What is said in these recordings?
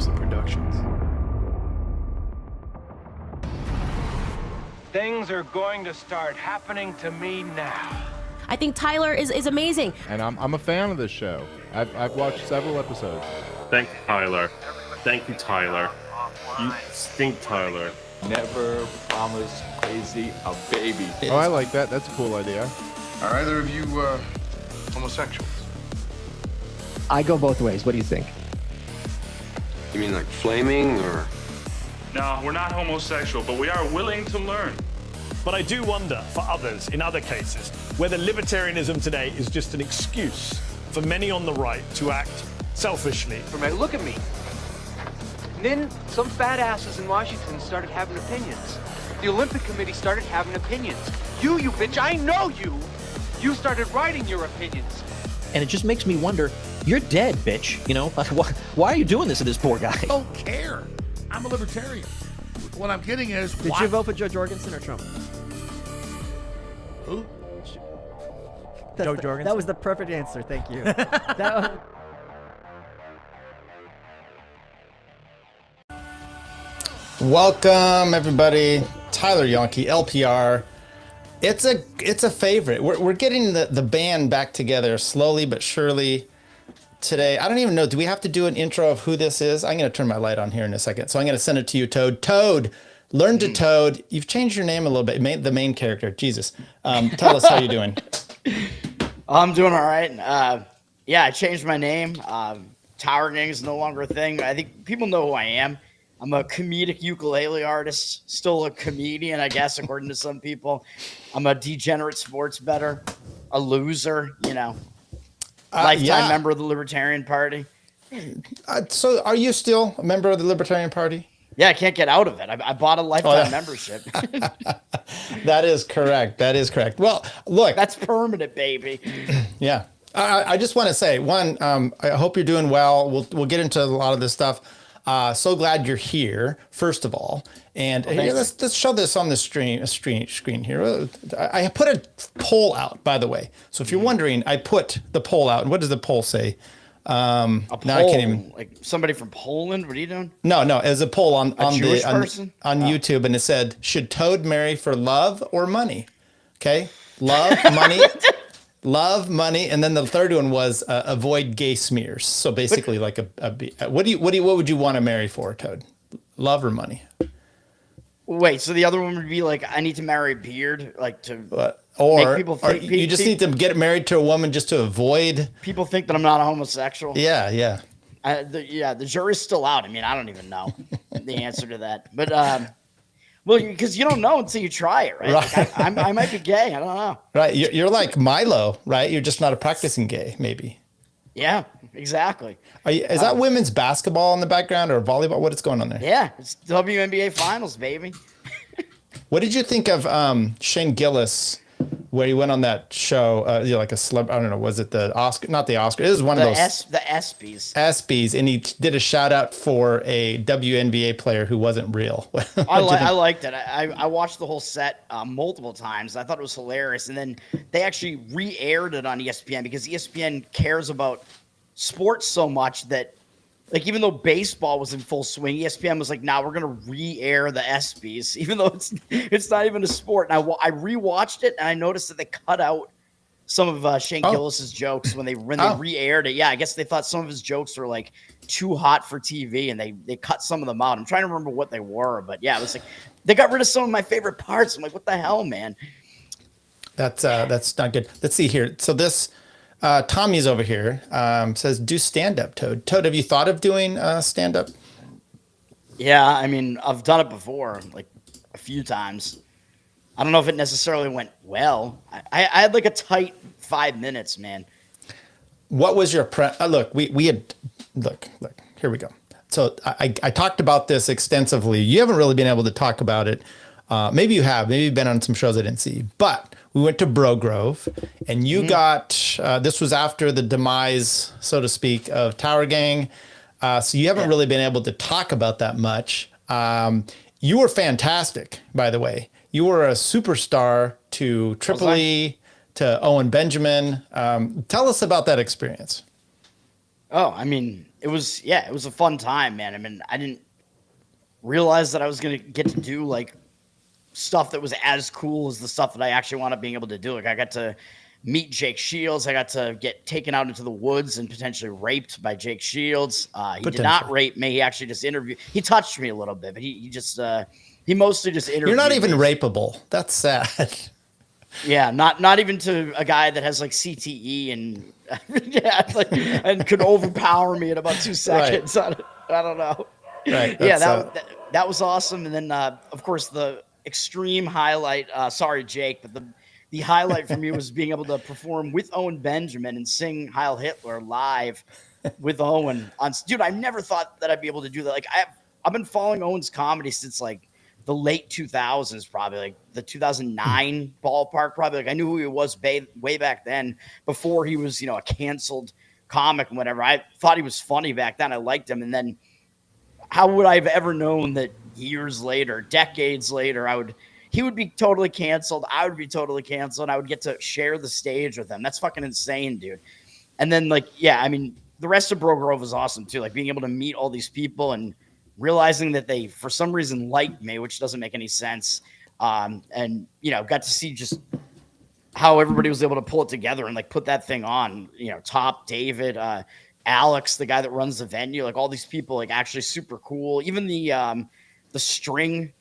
Thompson Productions. Things are going to start happening to me now. I think Tyler is amazing. And I'm a fan of this show. I've watched several episodes. Thank you, Tyler. Thank you, Tyler. You stink, Tyler. Never promise crazy a baby. Oh, I like that. That's a cool idea. Are either of you homosexuals? I go both ways. What do you think? You mean like flaming or? No, we're not homosexual, but we are willing to learn. But I do wonder, for others, in other cases, whether libertarianism today is just an excuse for many on the right to act selfishly. Look at me. And then some fat asses in Washington started having opinions. The Olympic Committee started having opinions. You bitch, I know you. You started writing your opinions. And it just makes me wonder, you're dead, bitch. You know, why are you doing this to this poor guy? I don't care. I'm a libertarian. What I'm getting is, Did you vote for Joe Jorgensen or Trump? Who? Joe Jorgensen. That was the perfect answer. Thank you. That Welcome, everybody. Tyler Yonke, LPR. It's a favorite. We're getting the band back together slowly but surely today. I don't even know. Do we have to do an intro of who this is? I'm going to turn my light on here in a second. So I'm going to send it to you, Toad. Toad, learn to Toad. You've changed your name a little bit. The main character. Jesus. Tell us how you're doing. I'm doing all right. Yeah, I changed my name. Towergang is no longer a thing. I think people know who I am. I'm a comedic ukulele artist, still a comedian, I guess, according to some people. I'm a degenerate sports bettor, a loser, lifetime member of the Libertarian Party. So are you still a member of the Libertarian Party? Yeah, I can't get out of it. I bought a lifetime membership. That is correct. Well, look. That's permanent, baby. Yeah. I just want to say, one, I hope you're doing well. We'll get into a lot of this stuff. So glad you're here, first of all. And here, let's show this on the screen here. I put a poll out, by the way. So if you're wondering, I put the poll out. And what does the poll say? A poll? Now I can't even. Like somebody from Poland? What are you doing? No. It's a poll on YouTube, and it said, should Toad marry for love or money? Okay, love, money. Love, money, and then the third one was avoid gay smears. So basically, like what would you want to marry for, Toad? Love or money? Wait, so the other one would be like, I need to marry a beard, like to or make people think, you just need to get married to a woman just to avoid. People think that I'm not a homosexual. Yeah. The jury's still out. I mean, I don't even know the answer to that, but well, because you don't know until you try it, right? Like I might be gay. I don't know. Right. You're like Milo, right? You're just not a practicing gay, maybe. Yeah, exactly. Is that women's basketball in the background or volleyball? What is going on there? Yeah, it's WNBA finals, baby. What did you think of Shane Gillis, where he went on that show, like a celeb? I don't know. Was it the Oscar? Not the Oscar. It was one of those. The ESPYs. ESPYs, and he did a shout out for a WNBA player who wasn't real. I liked it. I watched the whole set multiple times. I thought it was hilarious. And then they actually re-aired it on ESPN because ESPN cares about sports so much that, like, even though baseball was in full swing, ESPN was like, "Now we're gonna re-air the ESPYs," even though it's not even a sport. And I rewatched it and I noticed that they cut out some of Shane Gillis's jokes when they re-aired it. Yeah, I guess they thought some of his jokes were like too hot for TV, and they cut some of them out. I'm trying to remember what they were, but yeah, it was like they got rid of some of my favorite parts. I'm like, what the hell, man? That's not good. Let's see here. So this. Tommy's over here, says, do stand-up, Toad. Toad, have you thought of doing stand-up? Yeah, I mean, I've done it before, like a few times. I don't know if it necessarily went well. I had like a tight 5 minutes, man. What was your look, we had, look, here we go. So I talked about this extensively. You haven't really been able to talk about it. Maybe you have. Maybe you've been on some shows I didn't see. But we went to Bro Grove, and you got, this was after the demise, so to speak, of Towergang. So you haven't really been able to talk about that much. You were fantastic, by the way. You were a superstar to Tripoli, to Owen Benjamin. Tell us about that experience. Oh, I mean, it was a fun time, man. I mean, I didn't realize that I was gonna get to do like stuff that was as cool as the stuff that I actually wound up being able to do. Like I got to meet Jake Shields. I got to get taken out into the woods and potentially raped by Jake Shields. He did not rape me. He actually just interviewed. He touched me a little bit, but he just he mostly just interviewed. You're not even me. rapeable. That's sad. Yeah, not even to a guy that has like CTE and and could overpower me in about 2 seconds. Right. I don't know. Right. Yeah, that was awesome. And then of course the extreme highlight. Sorry, Jake, but the highlight for me was being able to perform with Owen Benjamin and sing Heil Hitler live with Owen. Dude, I never thought that I'd be able to do that. Like I've been following Owen's comedy since like the late 2000s, probably like the 2009 ballpark. Probably like I knew who he was way back then before he was, a canceled comic and whatever. I thought he was funny back then. I liked him. And then how would I have ever known that years later, decades later, he would be totally canceled. I would be totally canceled. I would get to share the stage with him. That's fucking insane, dude. And then I mean, the rest of Bro Grove was awesome too. Like being able to meet all these people and realizing that they, for some reason, liked me, which doesn't make any sense. And, got to see just how everybody was able to pull it together and like put that thing on, Top, David, Alex, the guy that runs the venue, like all these people, like actually super cool. Even the string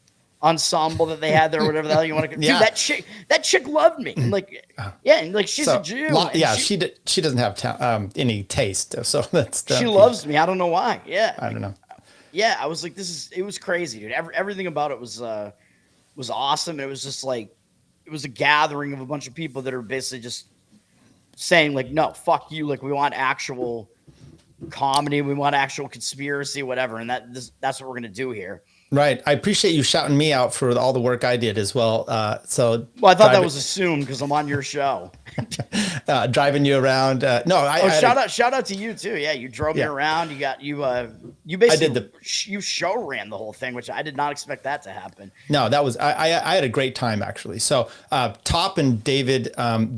ensemble that they had there, whatever the hell you want to. Yeah. Dude, that chick loved me. And like, and like she's a Jew. She doesn't have any taste, so that's. She loves me. I don't know why. Yeah, I don't know. Yeah, I was like, it was crazy, dude. Everything about it was awesome. It was just like, it was a gathering of a bunch of people that are basically just saying like, no, fuck you. Like we want actual comedy. We want actual conspiracy, whatever. And that's what we're going to do here. Right. I appreciate you shouting me out for all the work I did as well. Well, I thought that was assumed because I'm on your show. Driving you around. Shout out to you too. Yeah, you drove me around. You basically you show ran the whole thing, which I did not expect that to happen. No, that was I had a great time actually. So Top and David,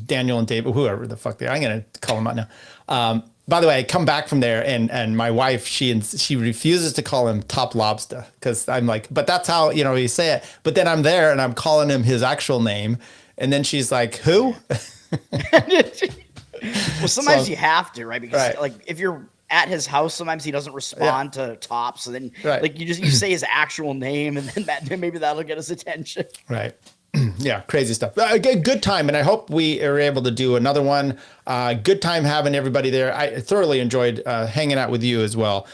Daniel and David, whoever the fuck they are, I'm gonna call them out now. By the way, I come back from there and my wife, she refuses to call him Top Lobster because I'm like, but that's how, you say it. But then I'm there and I'm calling him his actual name. And then she's like, who? Well, sometimes you have to, right? Because like if you're at his house, sometimes he doesn't respond to Top. So then like you say his actual name and then maybe that'll get his attention. Right. Yeah, crazy stuff. Good time, and I hope we are able to do another one. Good time having everybody there. I thoroughly enjoyed hanging out with you as well.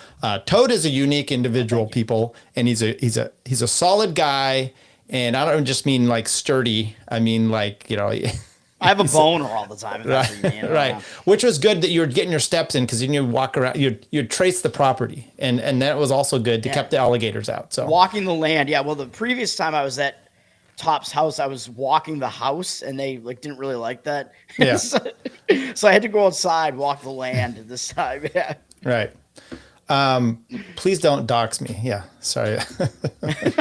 Toad is a unique individual, people, and he's a solid guy. And I don't just mean like sturdy. I mean like I have a boner all the time. If that's what you mean. Right. Which was good that you were getting your steps in because then you walk around, you'd trace the property, and that was also good to keep the alligators out. So walking the land. Yeah. Well, the previous time I was at Top's house, I was walking the house and they like didn't really like that. Yeah. So I had to go outside, walk the land this time. Yeah. Right. Please don't dox me. Yeah. Sorry.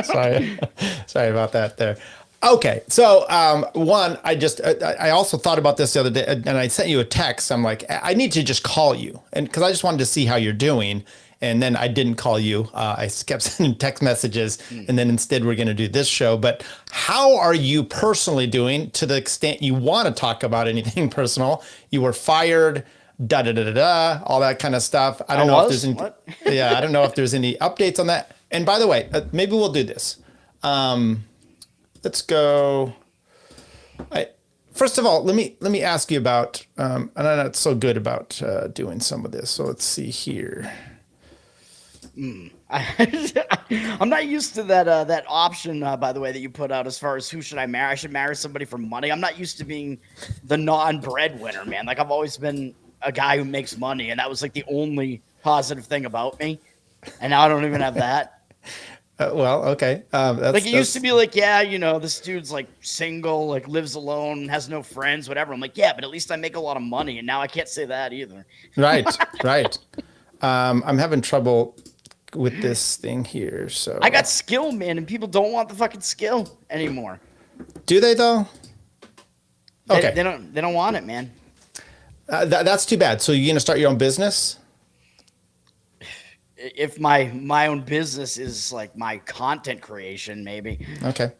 Sorry about that there. Okay. So, I also thought about this the other day and I sent you a text. I'm like, I need to just call you. And cause I just wanted to see how you're doing. And then I didn't call you. I kept sending text messages, and then instead we're going to do this show. But how are you personally doing to the extent you want to talk about anything personal? You were fired, all that kind of stuff. I don't know if there's any, I don't know if there's any updates on that. And by the way, maybe we'll do this. Let's go. First of all, let me ask you about. And I'm not so good about doing some of this. So let's see here. I'm not used to that option, by the way, that you put out as far as who should I marry. I should marry somebody for money. I'm not used to being the non-breadwinner, man. Like I've always been a guy who makes money, and that was like the only positive thing about me. And now I don't even have that. Well, okay. Like it used to be like, this dude's like single, like lives alone, has no friends, whatever. I'm like, yeah, but at least I make a lot of money, and now I can't say that either. Right. I'm having trouble with this thing here, so I got skill, man, and people don't want the fucking skill anymore. Do they though? Okay, they don't want it, man. That's too bad. So you're gonna start your own business? if my own business is like my content creation, maybe. Okay.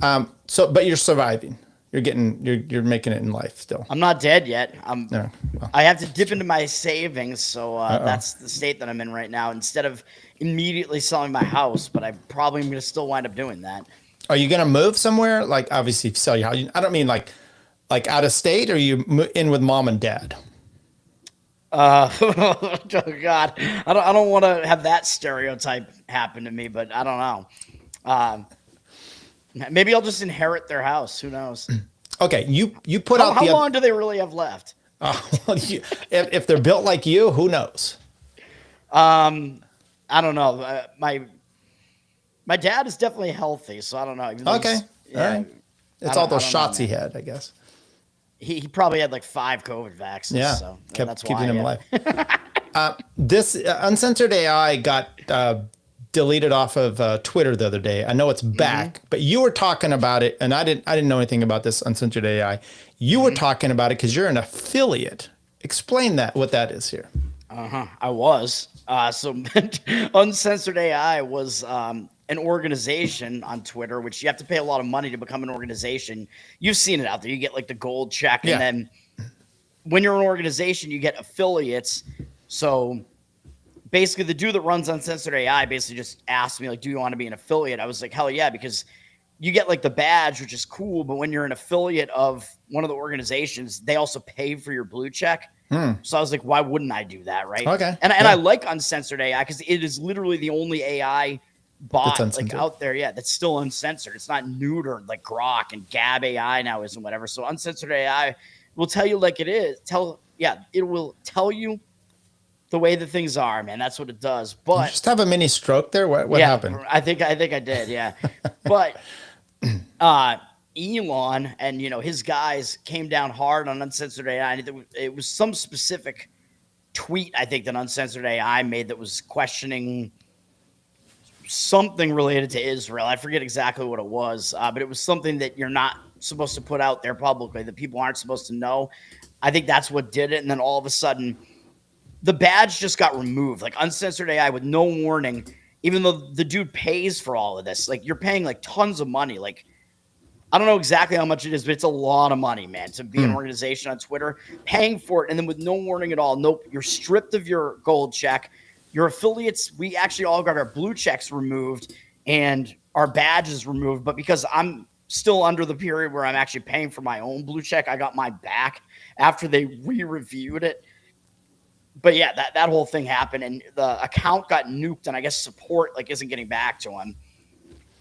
But you're surviving. You're making it in life still. I'm not dead yet. No, well. I have to dip into my savings, so that's the state that I'm in right now. Instead of immediately selling my house, but I probably am going to still wind up doing that. Are you going to move somewhere? Like, obviously, sell your house. I don't mean like out of state, or you in with mom and dad? Oh God, I don't want to have that stereotype happen to me, but I don't know. Maybe I'll just inherit their house. Who knows? Okay, you put out how long do they really have left? Well, if they're built like you, who knows? I don't know. My dad is definitely healthy, so I don't know. Okay, all right. It's all those shots he had, I guess. He probably had like 5 COVID vaccines. Yeah, so kept keeping him alive. This uncensored AI got deleted off of Twitter the other day. I know it's back, but you were talking about it, and I didn't know anything about this uncensored AI. You were talking about it because you're an affiliate. Explain what that is here. I was. So Uncensored AI was an organization on Twitter, which you have to pay a lot of money to become an organization. You've seen it out there. You get like the gold check, and then when you're an organization, you get affiliates. So basically, the dude that runs Uncensored AI basically just asked me, like, do you want to be an affiliate? I was like, hell yeah, because you get like the badge, which is cool, but when you're an affiliate of one of the organizations, they also pay for your blue check. So I was like, why wouldn't I do that, right? Okay. And I like Uncensored AI because it is literally the only AI bot like out there, that's still uncensored. It's not neutered like Grok and Gab AI now is and whatever. So Uncensored AI will tell you like it is. It will tell you the way that things are, man. That's what it does. But you just have a mini stroke there. What happened? I think I did, yeah. But Elon and his guys came down hard on Uncensored AI. And it was some specific tweet I think that Uncensored AI made that was questioning something related to Israel. I forget exactly what it was, but it was something that you're not supposed to put out there publicly, that people aren't supposed to know. I think that's what did it. And then all of a sudden, the badge just got removed, like Uncensored AI with no warning, even though the dude pays for all of this. Like, you're paying like tons of money. Like, I don't know exactly how much it is, but it's a lot of money, man, to be an organization on Twitter, paying for it, and then with no warning at all. Nope, you're stripped of your gold check. Your affiliates, we actually all got our blue checks removed and our badges removed, but because I'm still under the period where I'm actually paying for my own blue check, I got my back after they re-reviewed it. But yeah, that whole thing happened, and the account got nuked, and I guess support like isn't getting back to him.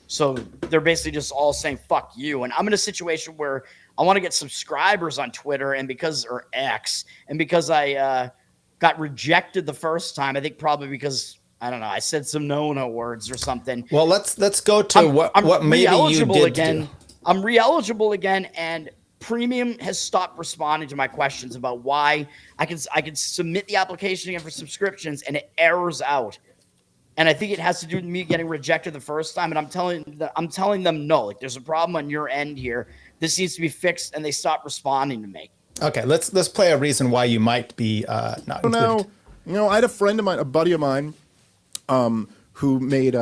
So they're basically just all saying "fuck you." And I'm in a situation where I want to get subscribers on Twitter, and because I got rejected the first time, I think probably because I don't know, I said some no words or something. Well, let's go to what maybe you did again. do. I'm re-eligible again, and Premium has stopped responding to my questions about why I can submit the application again for subscriptions and it errors out. And I think it has to do with me getting rejected the first time. And I'm telling them no, like there's a problem on your end here. This needs to be fixed, and they stopped responding to me. Okay, let's play a reason why you might be not included. I had a friend of mine, a buddy of mine, who made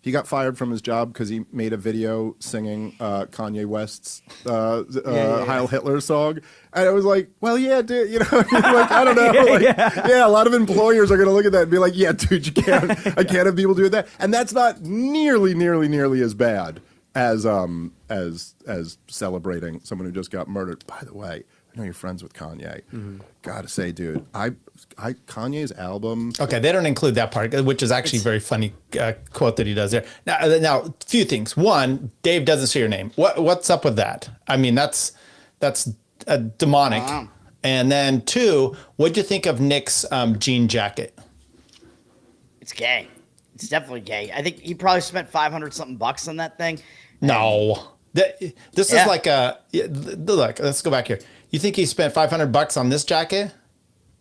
he got fired from his job because he made a video singing Kanye West's Heil Hitler song. And I was like, well, yeah, dude, like, I don't know. A lot of employers are going to look at that and be like, yeah, dude, I can't have people doing that. And that's not nearly as bad as celebrating someone who just got murdered. By the way, I know you're friends with Kanye. Gotta say, dude, Kanye's album. Okay, they don't include that part, which is actually a very funny quote that he does there. Now, a few things. One, Dave doesn't say your name. What's up with that? I mean, that's demonic. And then two, what'd you think of Nick's jean jacket? It's gay. It's definitely gay. I think he probably spent $500 something on that thing. No, this is like look. Let's go back here. You think he spent $500 on this jacket?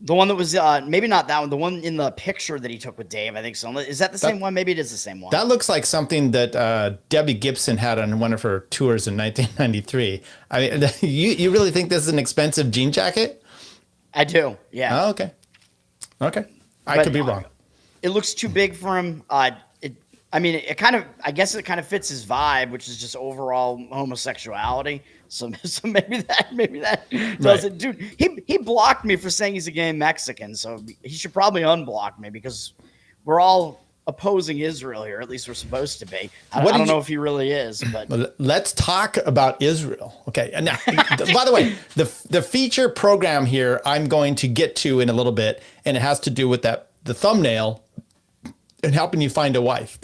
The one that was maybe not that one. The one in the picture that he took with Dave, I think so. Is that the same one? Maybe it is the same one. That looks like something that Debbie Gibson had on one of her tours in 1993. I mean, you really think this is an expensive jean jacket? I do. Yeah. Oh, okay. I could be wrong. It looks too big for him. I guess it kind of fits his vibe, which is just overall homosexuality. So maybe that does it, dude. He blocked me for saying he's a gay Mexican, so he should probably unblock me because we're all opposing Israel here. At least we're supposed to be. I don't know if he really is, but let's talk about Israel. Okay. And now, by the way, the feature program here I'm going to get to in a little bit, and it has to do with the thumbnail and helping you find a wife.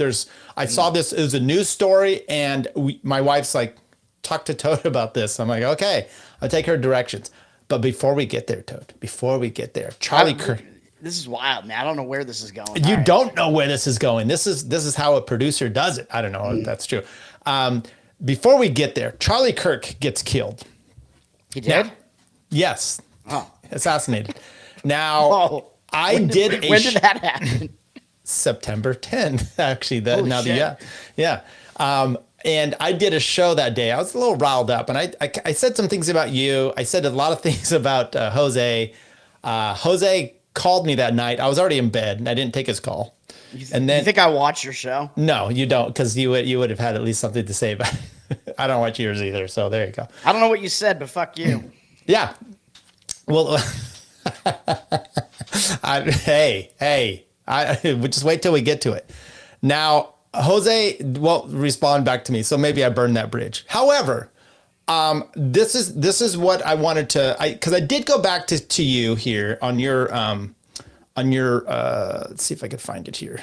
I saw this as a news story, and my wife's like, talk to Toad about this. I'm like, okay, I'll take her directions. But before we get there, Toad, Charlie Kirk. This is wild, man. I don't know where this is going. You don't know where this is going. This is how a producer does it. I don't know if that's true. Before we get there, Charlie Kirk gets killed. He did? Now, yes. Oh. Assassinated. Now, when did that happen? September 10th, actually. Yeah. And I did a show that day. I was a little riled up, and I said some things about you. I said a lot of things about Jose. Jose called me that night. I was already in bed, and I didn't take his call. You think I watched your show? No, you don't, because you would have had at least something to say about it. I don't watch yours either, so there you go. I don't know what you said, but fuck you. Yeah. Well, we'll just wait till we get to it. Now, Jose won't respond back to me, so maybe I burned that bridge. However, this is what I wanted to, because I did go back to you here on your let's see if I could find it here.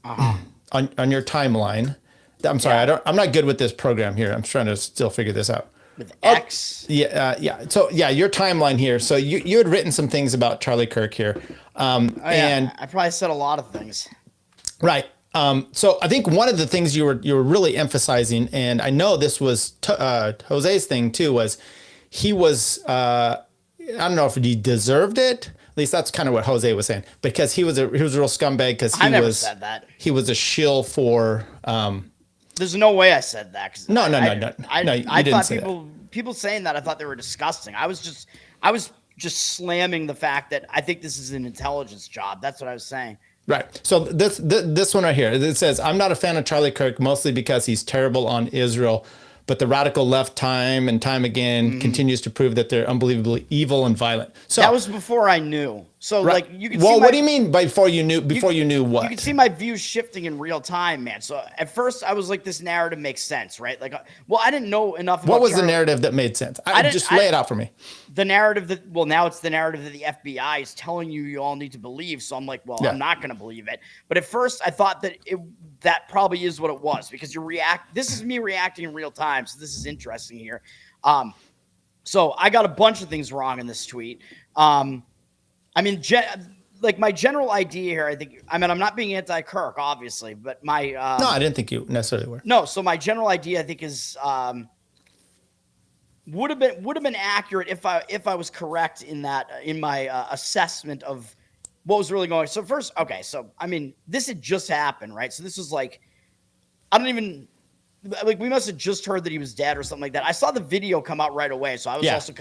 On your timeline. I'm sorry, I'm not good with this program here. I'm trying to still figure this out. With X? Yeah. So your timeline here. So you had written some things about Charlie Kirk here. And I probably said a lot of things. Right. So I think one of the things you were really emphasizing, and I know this was Jose's thing too, was he was, I don't know if he deserved it. At least that's kind of what Jose was saying, because he was a real scumbag because I never said that. He was a shill for. There's no way I said that. No, you I didn't thought say that. people saying that, I thought they were disgusting. I was just slamming the fact that I think this is an intelligence job. That's what I was saying. Right. So this one right here, it says, I'm not a fan of Charlie Kirk, mostly because he's terrible on Israel, but the radical left time and time again continues to prove that they're unbelievably evil and violent. So that was before I knew. So right. like you can Well, what do you mean by before you knew what? You can see my views shifting in real time, man. So at first I was like, this narrative makes sense, right? Like, I didn't know enough about what was the narrative that made sense? Just lay it out for me. The narrative now it's the narrative that the FBI is telling you all need to believe. So I'm like, I'm not going to believe it. But at first I thought that that probably is what it was, because this is me reacting in real time. So this is interesting here. So I got a bunch of things wrong in this tweet. I mean, my general idea here, I'm not being anti-Kirk, obviously, but my no, I didn't think you necessarily were. No, so my general idea, I think, is would have been accurate if I was correct in my assessment of what was really going on. So first, okay, so I mean, this had just happened, right? So this was like, we must have just heard that he was dead or something like that. I saw the video come out right away. So I was also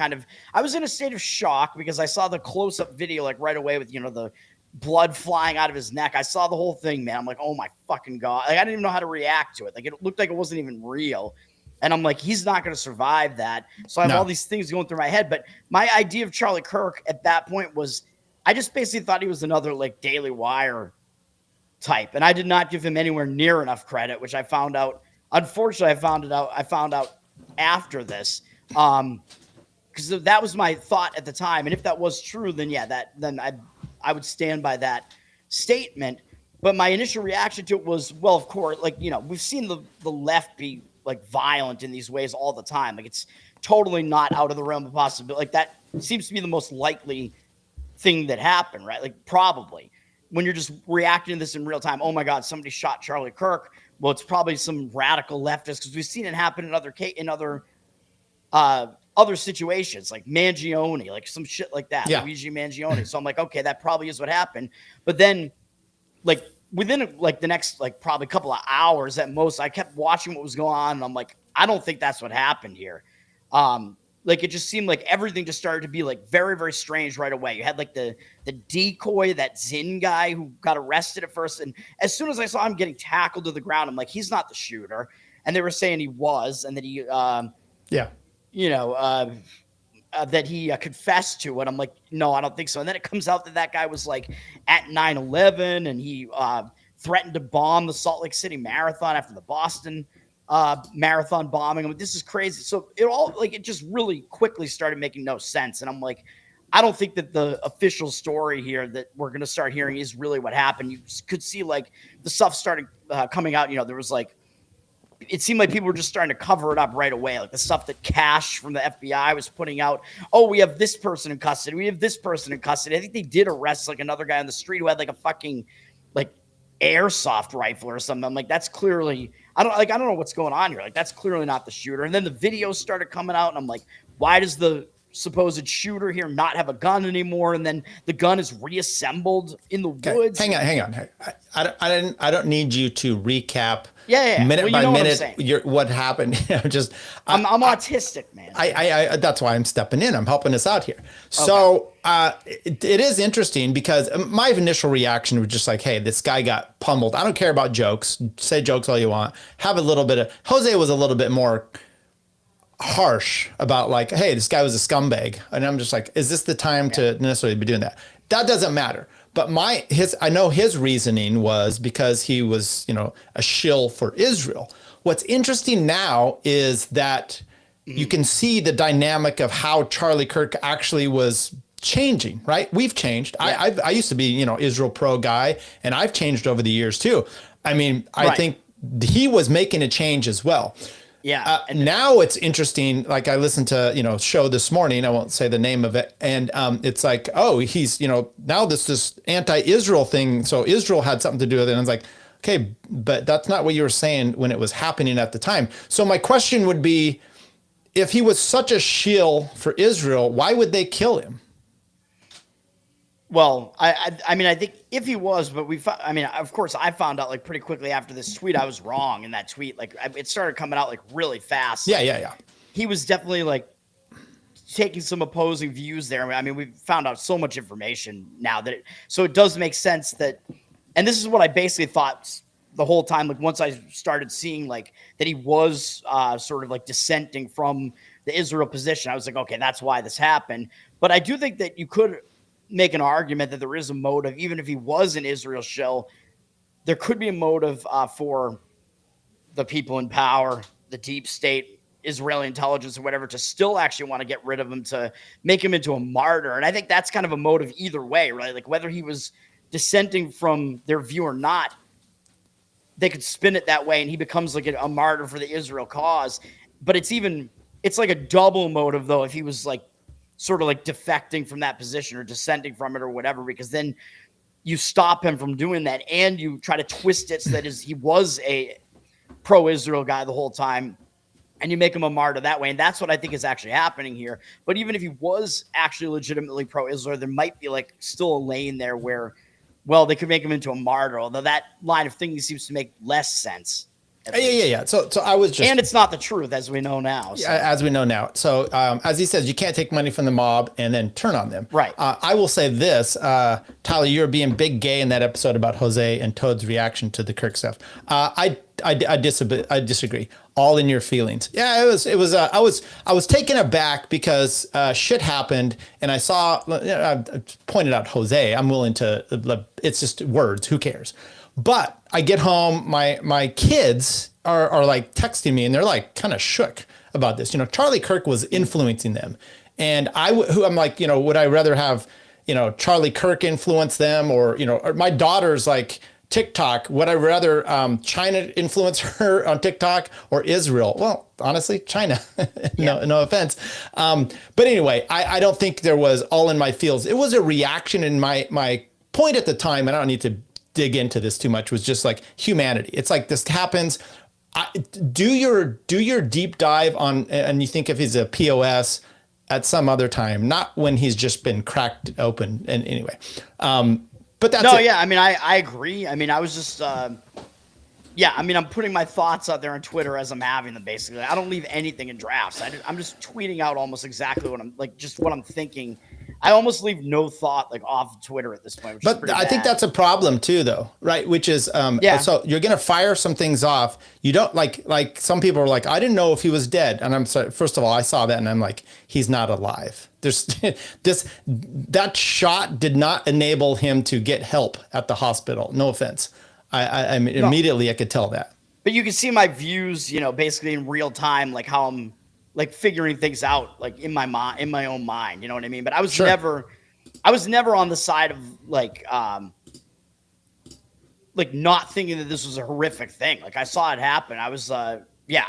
I was in a state of shock because I saw the close-up video like right away with, the blood flying out of his neck. I saw the whole thing, man. I'm like, oh my fucking God. Like, I didn't even know how to react to it. Like, it looked like it wasn't even real. And I'm like, he's not going to survive that. So I have all these things going through my head. But my idea of Charlie Kirk at that point was, I just basically thought he was another like Daily Wire type. And I did not give him anywhere near enough credit, which I found out. Unfortunately, I found out after this, because that was my thought at the time. And if that was true, then I would stand by that statement. But my initial reaction to it was, well, of course, like, we've seen the left be like violent in these ways all the time. Like, it's totally not out of the realm of possibility. Like, that seems to be the most likely thing that happened, right? Like, probably when you're just reacting to this in real time. Oh my God, somebody shot Charlie Kirk. Well, it's probably some radical leftist, because we've seen it happen in other situations, like Mangione, like some shit like that. Luigi Mangione. So I'm like, okay, that probably is what happened. But then, like, within like the next like probably couple of hours at most, I kept watching what was going on, and I'm like, I don't think that's what happened here. Like, it just seemed like everything just started to be like very, very strange right away. You had like the decoy, that Zin guy who got arrested at first. And as soon as I saw him getting tackled to the ground, I'm like, he's not the shooter. And they were saying he was, and that he, that he confessed to it. I'm like, no, I don't think so. And then it comes out that guy was like at 9/11, and he threatened to bomb the Salt Lake City Marathon after the Boston marathon bombing. I'm like, this is crazy. So it just really quickly started making no sense. And I'm like, I don't think that the official story here that we're going to start hearing is really what happened. You could see like the stuff started coming out. There was like, it seemed like people were just starting to cover it up right away. Like the stuff that Cash from the FBI was putting out. Oh, we have this person in custody. We have this person in custody. I think they did arrest like another guy on the street who had like a fucking like airsoft rifle or something. I'm like, that's clearly, I don't know what's going on here. Like, that's clearly not the shooter. And then the videos started coming out, and I'm like, why does the supposed shooter here not have a gun anymore? And then the gun is reassembled in the woods. Hang on. I don't need you to recap Yeah. minute by minute what happened. I'm autistic, man. I that's why I'm stepping in. I'm helping us out here. So it is interesting because my initial reaction was just like, hey, this guy got pummeled. I don't care about jokes. Say jokes all you want. Have a little bit of Jose was a little bit more harsh about like, hey, this guy was a scumbag. And I'm just like, is this the time to necessarily be doing that? That doesn't matter. But I know his reasoning was because he was, a shill for Israel. What's interesting now is that you can see the dynamic of how Charlie Kirk actually was changing, right? We've changed. Yeah. I used to be, Israel pro guy, and I've changed over the years too. I mean, I think he was making a change as well. Yeah. And now it's interesting. Like I listened to, show this morning, I won't say the name of it. And it's like, oh, he's, now this anti-Israel thing. So Israel had something to do with it. And it's like, okay, but that's not what you were saying when it was happening at the time. So my question would be, if he was such a shill for Israel, why would they kill him? Well, I mean, I think if he was, but of course, I found out like pretty quickly after this tweet, I was wrong in that tweet. Like it started coming out like really fast. Yeah. He was definitely like taking some opposing views there. I mean, we've found out so much information now so it does make sense that, and this is what I basically thought the whole time. Like once I started seeing like that he was sort of like dissenting from the Israel position, I was like, okay, that's why this happened. But I do think that you could make an argument that there is a motive, even if he was an Israel shill, there could be a motive for the people in power, the deep state, Israeli intelligence or whatever, to still actually want to get rid of him, to make him into a martyr. And I think that's kind of a motive either way, right? Like whether he was dissenting from their view or not, they could spin it that way and he becomes like a martyr for the Israel cause. But it's like a double motive though, if he was like sort of like defecting from that position or dissenting from it or whatever, because then you stop him from doing that and you try to twist it so that he was a pro-Israel guy the whole time and you make him a martyr that way. And that's what I think is actually happening here. But even if he was actually legitimately pro-Israel, there might be like still a lane there where, well, they could make him into a martyr, although that line of thinking seems to make less sense. Yeah. So I was just, and it's not the truth as we know now. So. As we know now. So as he says, you can't take money from the mob and then turn on them. Right. I will say this, Tyler, you were being big gay in that episode about Jose and Toad's reaction to the Kirk stuff. I disagree. All in your feelings. Yeah, it was. I was taken aback because shit happened, and I saw. I pointed out Jose. I'm willing to. It's just words. Who cares? But I get home, my kids are like texting me and they're like kind of shook about this. Charlie Kirk was influencing them. And I'm like, would I rather have, Charlie Kirk influence them or my daughter's like TikTok, would I rather China influence her on TikTok or Israel? Well, honestly, China, no offense. But anyway, I don't think there was all in my feels. It was a reaction in my point at the time, and I don't need to dig into this too much, was just like humanity. It's like this happens. Do your deep dive on, and you think if he's a POS at some other time, not when he's just been cracked open. And anyway, but that's no, yeah. I mean, I agree. I mean, I was just, Yeah, I mean, I'm putting my thoughts out there on Twitter as I'm having them, basically. I don't leave anything in drafts. I'm just tweeting out almost exactly what I'm, like, just what I'm thinking. I almost leave no thought, like, off of Twitter at this point, which is But pretty I think bad. that's a problem too, though, right? Which is, so you're going to fire some things off. You don't like some people are like, I didn't know if he was dead. And I'm sorry, first of all, I saw that and I'm like, he's not alive. There's that shot did not enable him to get help at the hospital. No offense. I mean, immediately I could tell that. But you can see my views, you know, basically in real time, like how I'm like figuring things out, like in my mind, in my own mind. You know what I mean? But I was never on the side of like not thinking that this was a horrific thing. Like I saw it happen. I was I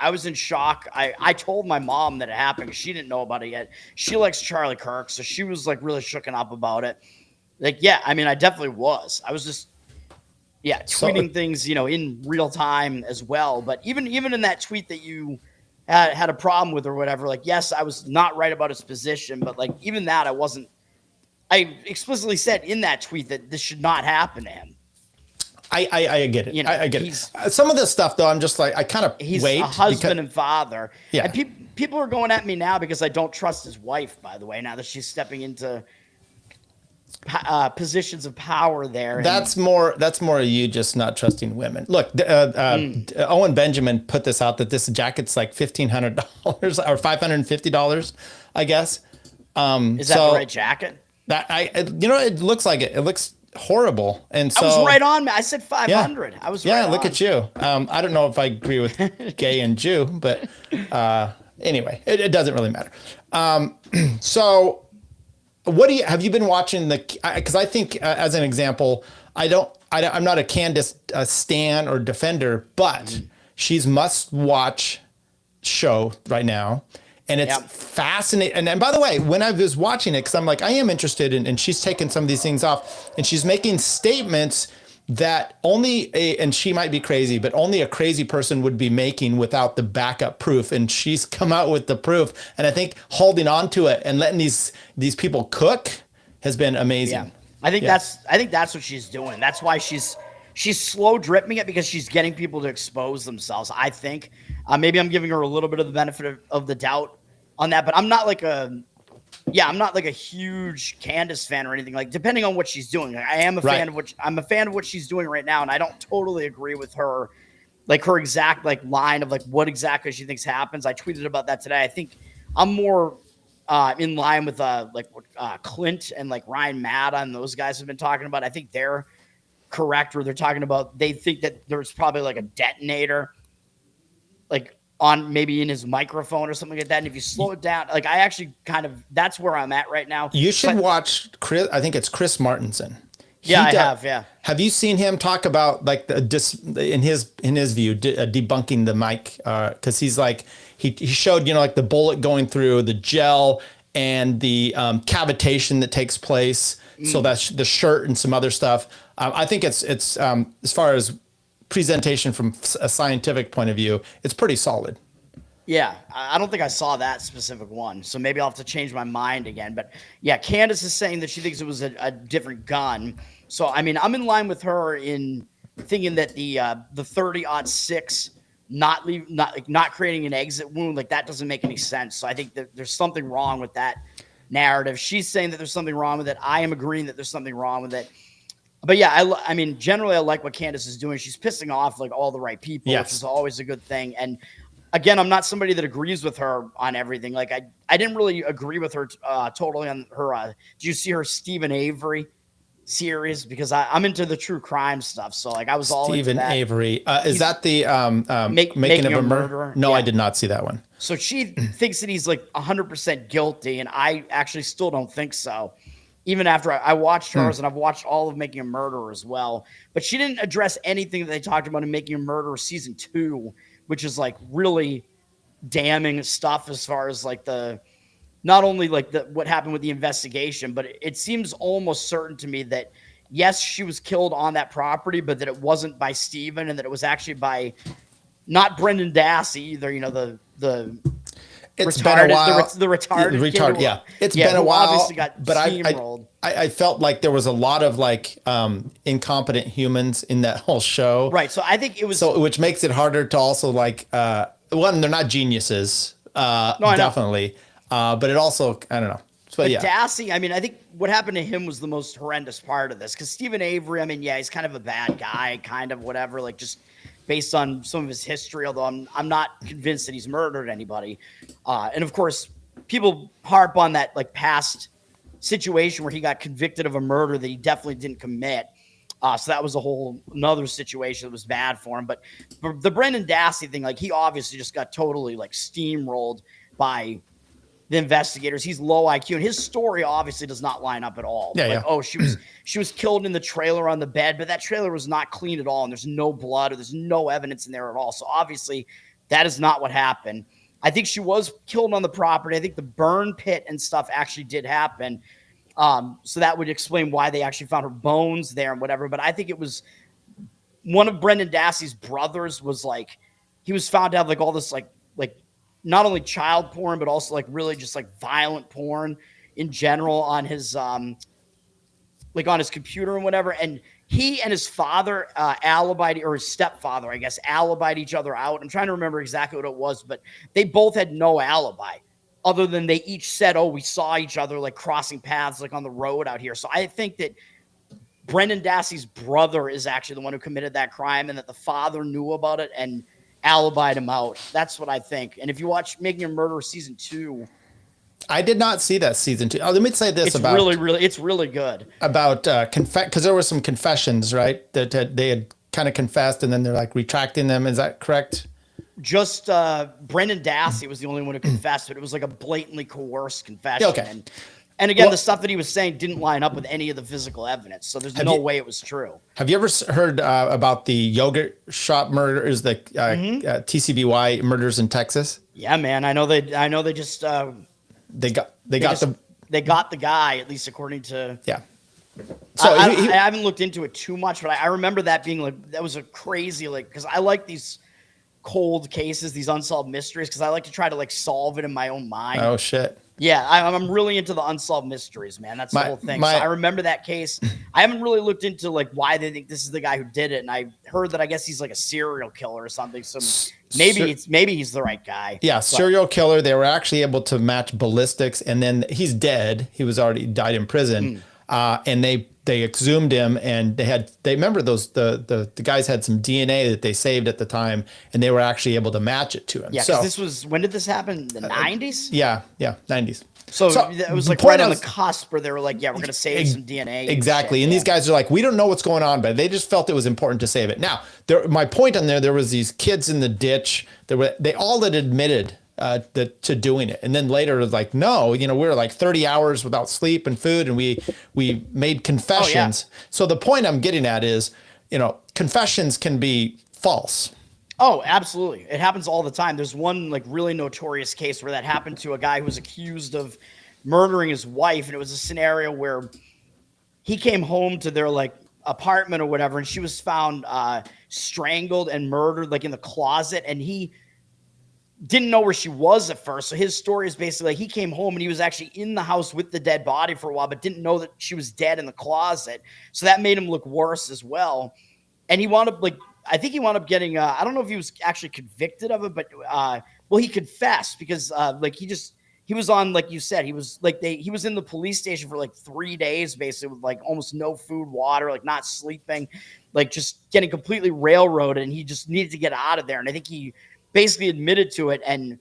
was in shock. I told my mom that it happened because she didn't know about it yet. She likes Charlie Kirk, so she was like really shooken up about it. Like, yeah, I mean, I definitely was. I was just tweeting things, you know, in real time as well. But even in that tweet that you had a problem with or whatever, like, yes, I was not right about his position, but like even that I explicitly said in that tweet that this should not happen to him. I get it. You know, I get it. Some of this stuff, though, I'm just like, I kind of he's wait. a husband and father. Yeah. And people are going at me now because I don't trust his wife, by the way, now that she's stepping into positions of power there. That's more you just not trusting women. Look, Owen Benjamin put this out that this jacket's like $1,500 or $550, I guess. Is that the right jacket? It looks like it. It looks horrible. And so I was right on. I said 500. I was right on. Yeah, look at you. I don't know if I agree with gay and Jew, but anyway, it doesn't really matter. So have you been watching because I think as an example, I'm not a Candace stan or defender, but she's must watch show right now. And it's fascinating. And by the way, when I was watching it, because I'm like, I am interested in, and she's taking some of these things off and she's making statements that and she might be crazy, but only a crazy person would be making without the backup proof. And she's come out with the proof. And I think holding on to it and letting these people cook has been amazing. Yeah. I think that's what she's doing. That's why she's slow dripping it, because she's getting people to expose themselves. I think maybe I'm giving her a little bit of the benefit of the doubt on that, but I'm not like a huge Candace fan or anything. Like, depending on what she's doing, I am a fan of what she's doing right now, and I don't totally agree with her, like her exact like line of like what exactly she thinks happens. I tweeted about that today. I think I'm more in line with Clint and like Ryan Maddow and those guys have been talking about. I think they're correct where they're talking about they think that there's probably like a detonator like on maybe in his microphone or something like that. And if you slow it down, like I actually that's where I'm at right now. You should watch Chris. I think it's Chris Martinson. I have. Yeah. Have you seen him talk about like in his view debunking the mic? Because he's like he showed like the bullet going through the gel and the cavitation that takes place. So that's the shirt and some other stuff. I think it's as far as presentation from a scientific point of view, it's pretty solid. Yeah, I don't think I saw that specific one, so maybe I'll have to change my mind again. But yeah, Candace is saying that she thinks it was a different gun. So I mean, I'm in line with her in thinking that the 30-06 not creating an exit wound, like that doesn't make any sense. So I think that there's something wrong with that narrative. She's saying that there's something wrong with it. I am agreeing that there's something wrong with it. But yeah, I mean, generally I like what Candace is doing. She's pissing off like all the right people, which is always a good thing. And again, I'm not somebody that agrees with her on everything. Like I didn't really agree with her totally on her. Did you see her Stephen Avery series? Because I'm into the true crime stuff. So like I was all into that. Stephen Avery. Is that the making of a murderer? No, I did not see that one. So she thinks that he's like 100% guilty. And I actually still don't think so. Even after I watched hers, and I've watched all of Making a Murderer as well. But she didn't address anything that they talked about in Making a Murderer season 2, which is like really damning stuff as far as like not only like what happened with the investigation, but it seems almost certain to me that yes, she was killed on that property, but that it wasn't by Steven, and that it was actually by not Brendan Dassey either. You know, the it's retarded, been a while. The retarded. Yeah, it's been a while. Obviously got but steamrolled. I felt like there was a lot of like incompetent humans in that whole show. Right. So I think it was which makes it harder to also like one, they're not geniuses. Definitely. But it also, I don't know. But yeah. Dassey, I mean, I think what happened to him was the most horrendous part of this, because Stephen Avery, I mean, yeah, he's kind of a bad guy, kind of whatever, like just based on some of his history, although I'm not convinced that he's murdered anybody. And of course, people harp on that like past situation where he got convicted of a murder that he definitely didn't commit. So that was another situation that was bad for him. But the Brendan Dassey thing, like he obviously just got totally like steamrolled by the investigators. He's low IQ, and his story obviously does not line up at all. Yeah, like, yeah. oh, she was killed in the trailer on the bed, but that trailer was not clean at all, and there's no blood or there's no evidence in there at all. So obviously that is not what happened. I think she was killed on the property. I think the burn pit and stuff actually did happen. So that would explain why they actually found her bones there and whatever. But I think it was one of Brendan Dassey's brothers was like, he was found to have like all this like not only child porn, but also like really just like violent porn in general on his like on his computer and whatever. And he and his father alibied, or his stepfather, I guess, alibied each other out. I'm trying to remember exactly what it was, but they both had no alibi other than they each said, oh, we saw each other like crossing paths like on the road out here. So I think that Brendan Dassey's brother is actually the one who committed that crime, and that the father knew about it and alibied him out. That's what I think. And if you watch Making a Murderer season 2, I did not see that season 2. Oh, let me say this about it's really good about because there were some confessions, right? That they had kind of confessed and then they're like retracting them. Is that correct? Just Brendan Dassey was the only one who confessed, but it was like a blatantly coerced confession. Okay. And again, the stuff that he was saying didn't line up with any of the physical evidence, so there's no way it was true. Have you ever heard about the yogurt shop murders, the TCBY murders in Texas? Yeah, man. I know they just they got the guy, at least according to So I haven't looked into it too much, but I remember that being like, that was a crazy, like, because I like these cold cases, these unsolved mysteries, because I like to try to like solve it in my own mind. Oh shit. Yeah, I'm really into the unsolved mysteries, man. That's the whole thing. So I remember that case. I haven't really looked into like why they think this is the guy who did it, and I heard that I guess he's like a serial killer or something. So maybe he's the right guy. Yeah, serial killer. They were actually able to match ballistics, and then he's dead. He was already died in prison, and they exhumed him, and they remember the guys had some DNA that they saved at the time, and they were actually able to match it to him. Yeah, because when did this happen? The 90s? Yeah, 90s. So it was like right on the cusp where they were like, yeah, we're going to save some DNA. Exactly. And these guys are like, we don't know what's going on, but they just felt it was important to save it. Now, my point on there was these kids in the ditch. They all had admitted to doing it. And then later it was like, no, we were like 30 hours without sleep and food, and we made confessions. Oh, yeah. So the point I'm getting at is, confessions can be false. Oh, absolutely. It happens all the time. There's one like really notorious case where that happened to a guy who was accused of murdering his wife. And it was a scenario where he came home to their like apartment or whatever, and she was found strangled and murdered like in the closet. And he didn't know where she was at first. So his story is basically like he came home and he was actually in the house with the dead body for a while, but didn't know that she was dead in the closet. So that made him look worse as well. And he wound up I think he wound up getting, I don't know if he was actually convicted of it, but, he confessed because, he was on, like you said, he was he was in the police station for like 3 days, basically with like almost no food, water, like not sleeping, like just getting completely railroaded. And he just needed to get out of there. And I think he basically admitted to it. And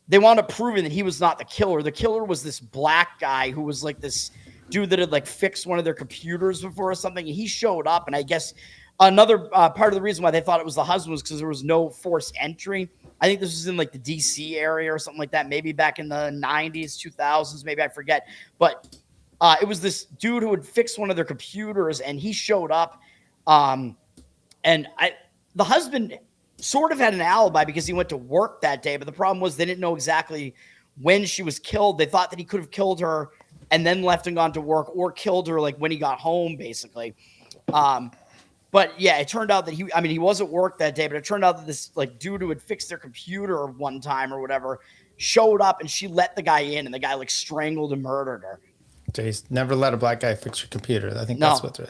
they wound up proving that he was not the killer. The killer was this black guy who was like this dude that had like fixed one of their computers before or something. And he showed up, and I guess another part of the reason why they thought it was the husband was because there was no forced entry. I think this was in like the DC area or something like that. Maybe back in the 90s, 2000s, maybe I forget. But it was this dude who had fixed one of their computers, and he showed up. And the husband sort of had an alibi because he went to work that day. But the problem was they didn't know exactly when she was killed. They thought that he could have killed her and then left and gone to work, or killed her like when he got home, basically. But yeah, it turned out that he was at work that day, but it turned out that this like dude who had fixed their computer one time or whatever showed up, and she let the guy in, and the guy like strangled and murdered her. Jace, never let a black guy fix your computer. I think that's what's right.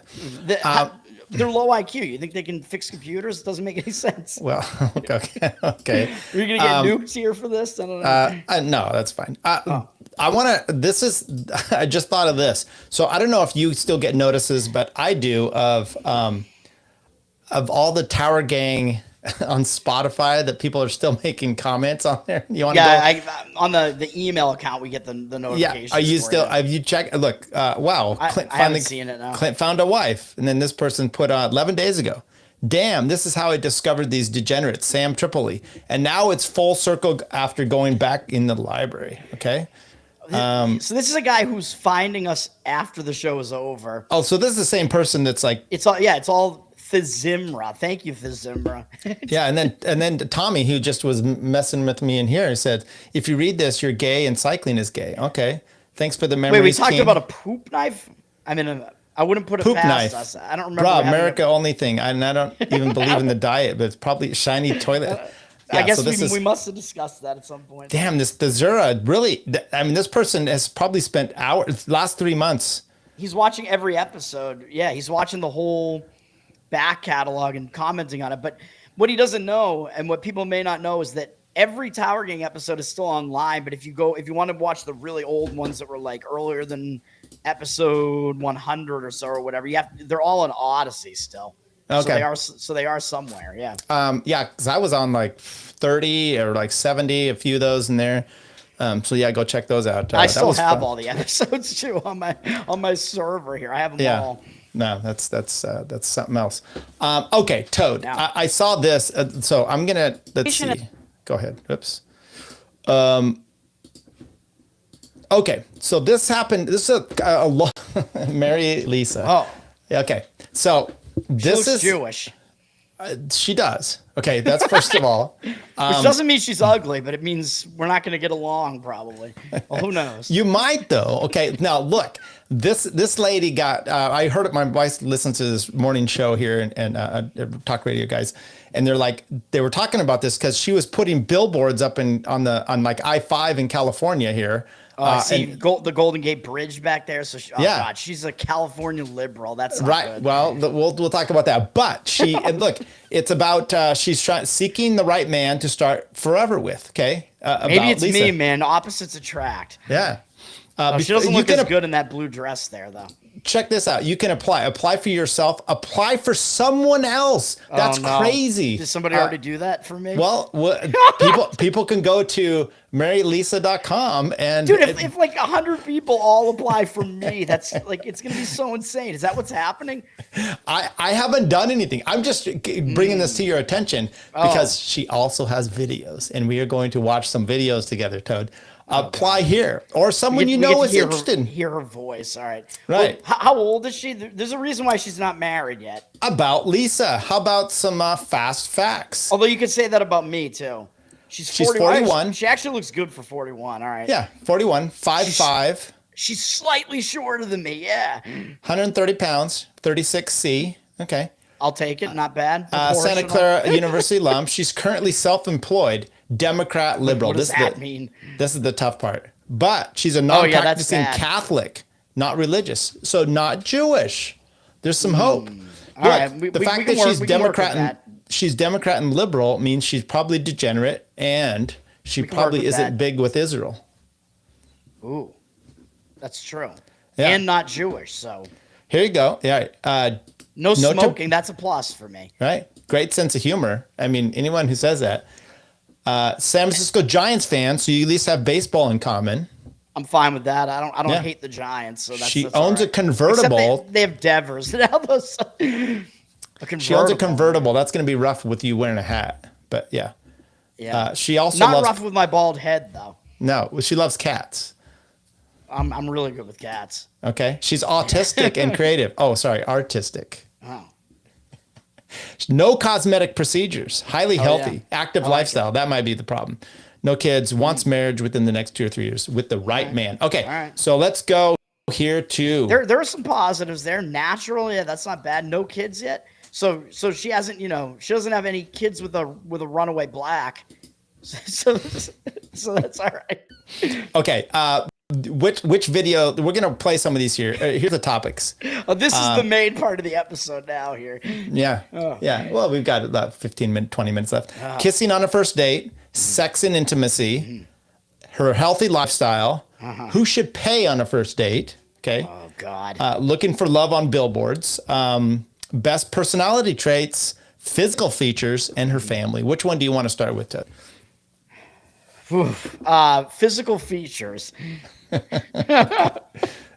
They're low IQ. You think they can fix computers? It doesn't make any sense. Well, okay. You're gonna get nuked here for this? I don't know. No, that's fine. I want to. I just thought of this. So I don't know if you still get notices, but I do of all the Tower Gang on Spotify that people are still making comments on there. You want to go? On the email account we get the notifications. Yeah, are you still? Have you checked? Look, wow. Clint I haven't seen it now. Clint found a wife, and then this person put 11 days ago. Damn, this is how I discovered these degenerates, Sam Tripoli, and now it's full circle after going back in the library. Okay. So this is a guy who's finding us after the show is over. Oh, so this is the same person that's like. It's all Thizimra. Thank you, Thizimra. Yeah, and then Tommy, who just was messing with me in here, said, if you read this, you're gay and cycling is gay. Okay, thanks for the memories. Wait, we talked King. about a poop knife? I mean, I wouldn't put it poop past knife. us. I don't remember. Bro, America only thing. And I don't even believe in the diet, but it's probably shiny toilet. Yeah, I guess we must have discussed that at some point. Damn, this Zura really. I mean, this person has probably spent hours last 3 months. He's watching every episode. Yeah, he's watching the whole back catalog and commenting on it. But what he doesn't know, and what people may not know, is that every Tower Gang episode is still online. But if you want to watch the really old ones that were like earlier than episode 100 or so or whatever, they're all on Odyssey still. Okay. So they are somewhere. Yeah. Yeah, because I was on like 30 or like 70, a few of those in there. So yeah, go check those out. I still have all the episodes too on my server here. I have them all. No, that's something else. Okay, Toad. I saw this, so I'm gonna let's see. Go ahead. Oops. Okay, so this happened. This is a lot. Mary Lisa. Oh. Okay, so this is Jewish. She does. Okay, that's first of all. Which doesn't mean she's ugly, but it means we're not going to get along probably. Well, who knows? You might though. Okay, now look. This lady got. I heard it. My wife listens to this morning show here and talk radio guys, and they were talking about this because she was putting billboards up on like I-5 in California here. I see the Golden Gate Bridge back there. So God, she's a California liberal. That's not right. Good. Well, we'll talk about that. But she and look, it's about she's seeking the right man to start forever with. Okay, maybe it's Lisa. me, man. Opposites attract. Yeah. She doesn't look as good in that blue dress there, though. Check this out. You can apply for yourself, apply for someone else. That's crazy. Did somebody already do that for me? Well, people can go to marylisa.com and dude, if like 100 people all apply for me, that's like, it's going to be so insane. Is that what's happening? I haven't done anything. I'm just bringing this to your attention because she also has videos and we are going to watch some videos together, Toad. Apply here, or someone you know is interested. Hear her voice. All right. Right. Well, how old is she? There's a reason why she's not married yet. About Lisa. How about some fast facts? Although you could say that about me too. She's 41. She actually looks good for 41. All right. Yeah, 41, 5'5". She's slightly shorter than me. Yeah. 130 pounds, 36C. Okay. I'll take it. Not bad. Santa Clara University alum. She's currently self-employed. Democrat, liberal. What does that mean? This is the tough part. But she's a non-practicing Catholic, not religious, so not Jewish. There's some hope. Look, the fact that she's Democrat and liberal means she's probably degenerate, and she probably isn't big with Israel. Ooh, that's true. Yeah. And not Jewish. So here you go. Yeah. No smoking. That's a plus for me. Right. Great sense of humor. I mean, anyone who says that. San Francisco Giants fan, so you at least have baseball in common. I'm fine with that. I don't hate the Giants, so that's she owns a convertible. They have Devers. She owns a convertible. That's going to be rough with you wearing a hat, but yeah. Yeah. She also not rough with my bald head though. No, she loves cats. I'm really good with cats. Okay, she's autistic and creative. Oh, sorry, artistic. Oh. No cosmetic procedures, highly healthy, active lifestyle. That might be the problem. No kids, wants marriage within the next 2 or 3 years with the right man. Okay, so let's go here too. There are some positives there. Natural, yeah, that's not bad. No kids yet. So she hasn't, she doesn't have any kids with a runaway black. So that's all right. Okay, which video? We're gonna play some of these here. Here's the topics. Oh, this is the main part of the episode now. Here. Yeah. Yeah. Well, we've got about 20 minutes left. Kissing on a first date, sex and intimacy, her healthy lifestyle, who should pay on a first date. Okay. Oh God. Looking for love on billboards, best personality traits, physical features, and her family. Which one do you want to start with, Ted? Physical features.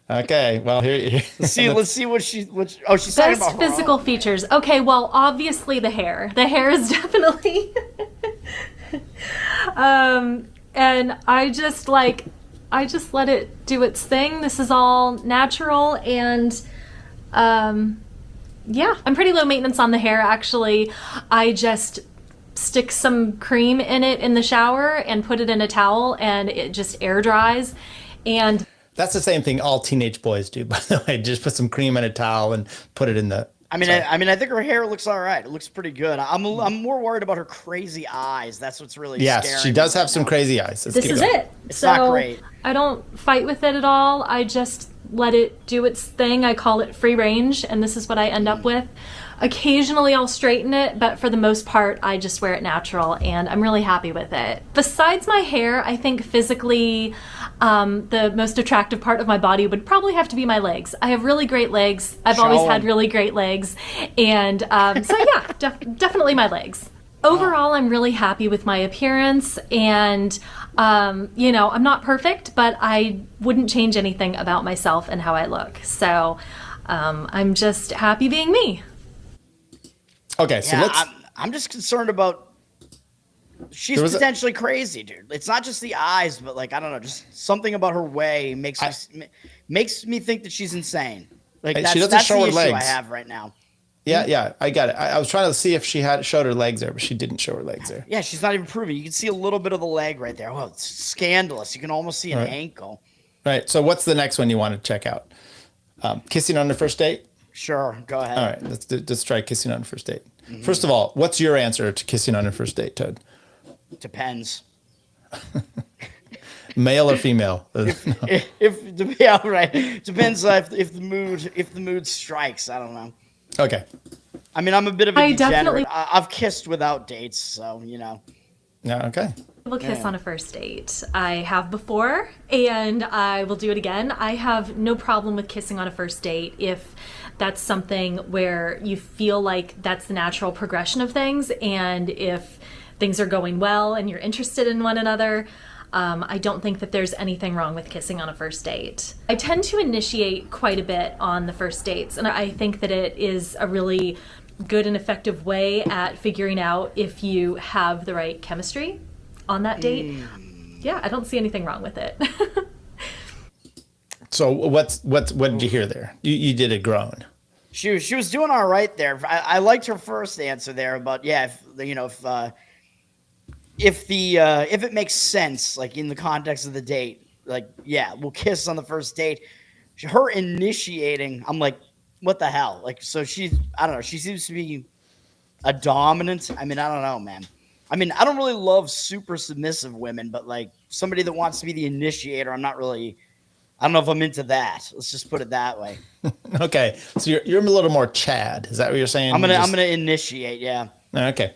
Okay, well here. Let's see what she's talking about. Best physical features. Okay, well, obviously the hair. The hair is definitely. And I just let it do its thing. This is all natural, and yeah, I'm pretty low maintenance on the hair, actually. I just stick some cream in it in the shower and put it in a towel, and it just air dries. And that's the same thing all teenage boys do, by the way. Just put some cream in a towel and put it in the. I think her hair looks all right. It looks pretty good. I'm more worried about her crazy eyes. That's what's really scary. Yes, she does have some crazy eyes. This is it. It's not great. I don't fight with it at all. I just let it do its thing. I call it free range, and this is what I end up with. Occasionally I'll straighten it, but for the most part, I just wear it natural, and I'm really happy with it. Besides my hair, I think physically, the most attractive part of my body would probably have to be my legs. I have really great legs. I've always had really great legs, and so yeah, definitely my legs. Overall, I'm really happy with my appearance, and I'm not perfect, but I wouldn't change anything about myself and how I look. So I'm just happy being me. Okay, so I'm just concerned about. She's potentially crazy, dude. It's not just the eyes, but I don't know, just something about her way makes me think that she's insane. That's she doesn't the show her issue legs. I have right now. Yeah, I got it. I was trying to see if she showed her legs there, but she didn't show her legs there. Yeah, she's not even proving. You can see a little bit of the leg right there. Oh, it's scandalous. You can almost see an ankle. Right. So what's the next one you want to check out? Kissing on the first date? Sure, go ahead. All right, let's try kissing on a first date. Mm-hmm. First of all, what's your answer to kissing on a first date, Toad? Depends. Male or female? Depends if the mood strikes. I don't know. Okay. I mean, I'm a bit of a degenerate. I've kissed without dates, so Yeah. Okay. I will kiss on a first date. I have before, and I will do it again. I have no problem with kissing on a first date if that's something where you feel like that's the natural progression of things, and if things are going well and you're interested in one another. I don't think that there's anything wrong with kissing on a first date. I tend to initiate quite a bit on the first dates, and I think that it is a really good and effective way at figuring out if you have the right chemistry on that date. Yeah, I don't see anything wrong with it. So what did you hear there? You did a groan. She was doing all right there. I liked her first answer there about if it makes sense, in the context of the date, we'll kiss on the first date. Her initiating, I'm like, what the hell? So I don't know. She seems to be a dominant. I mean, I don't know, man. I mean, I don't really love super submissive women, but somebody that wants to be the initiator, I don't know if I'm into that. Let's just put it that way. Okay. So you're a little more Chad. Is that what you're saying? I'm gonna initiate, yeah. Okay.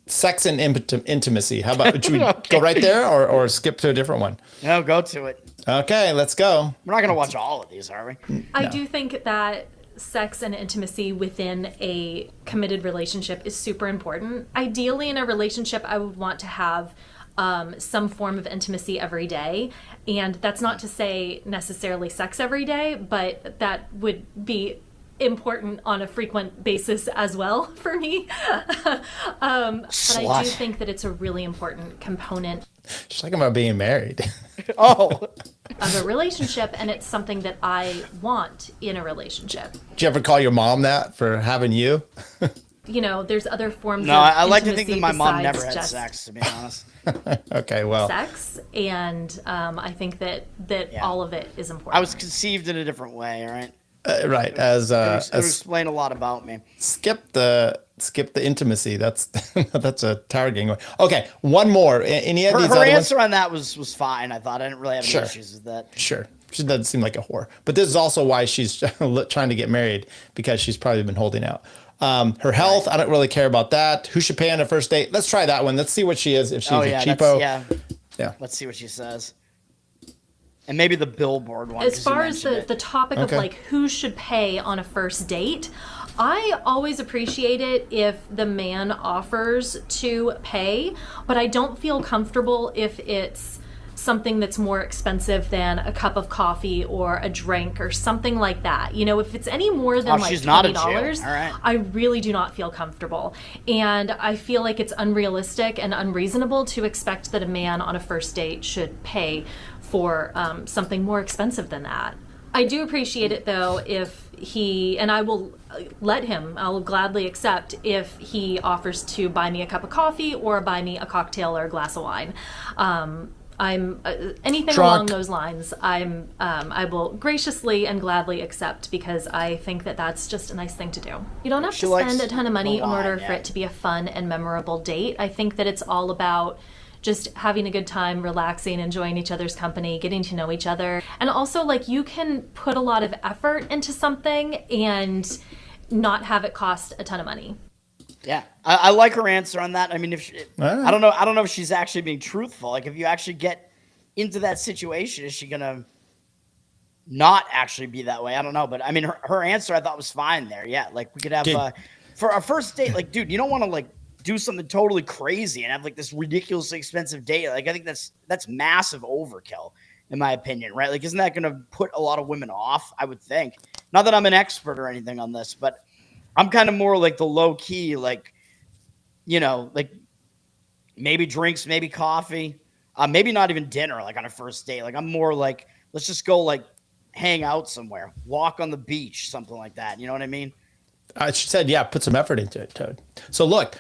Sex and intimacy. How about should we go right there or skip to a different one? No, go to it. Okay, let's go. We're not gonna watch all of these, are we? I do think that sex and intimacy within a committed relationship is super important. Ideally, in a relationship, I would want to have some form of intimacy every day. And that's not to say necessarily sex every day, but that would be important on a frequent basis as well for me. But I do think that it's a really important component. She's talking about being married. Of a relationship, and it's something that I want in a relationship. Did you ever call your mom that for having you? There's other forms of I like to think that my mom never had sex, to be honest. Okay, well. Sex, and I think that all of it is important. I was conceived in a different way, all right? Right, it would explain a lot about me. Skip the skip the intimacy. That's that's a Towergang way. Okay, one more. Any of these Her other answer ones? on that was fine. I thought I didn't really have any issues with that. Sure. She doesn't seem like a whore. But this is also why she's trying to get married, because she's probably been holding out. Her health, I don't really care about that. Who should pay on a first date? Let's try that one. Let's see what she is. If she's a cheapo. Yeah. Let's see what she says. And maybe the billboard one. As far as the topic of Okay. like who should pay on a first date, I always appreciate it if the man offers to pay, but I don't feel comfortable if it's something that's more expensive than a cup of coffee or a drink or something like that. You know, if it's any more than like she's not a $20, Jew. All right. I really do not feel comfortable. And I feel like it's unrealistic and unreasonable to expect that a man on a first date should pay for something more expensive than that. I do appreciate it though if he, and I will let him, I'll gladly accept if he offers to buy me a cup of coffee or buy me a cocktail or a glass of wine. I'm anything along those lines. I will graciously and gladly accept, because I think that that's just a nice thing to do. You don't have to spend a ton of money in order for it to be a fun and memorable date. I think that it's all about just having a good time, relaxing, enjoying each other's company, getting to know each other. And also, like, you can put a lot of effort into something and not have it cost a ton of money. Yeah, I like her answer on that. I mean, I don't know if she's actually being truthful. Like, if you actually get into that situation, is she gonna not actually be that way? I don't know, but I mean, her answer I thought was fine there. Yeah, like we could have for our first date. Like, dude, you don't want to like do something totally crazy and have like this ridiculously expensive date. Like, I think that's massive overkill, in my opinion, right? Like, isn't that going to put a lot of women off? I would think. Not that I'm an expert or anything on this, but I'm kind of more like the low key, like, you know, like maybe drinks, maybe coffee, maybe not even dinner, like on a first date. Like, I'm more like, let's just go like hang out somewhere, walk on the beach, something like that. You know what I mean? She said, yeah, put some effort into it, Toad. So look,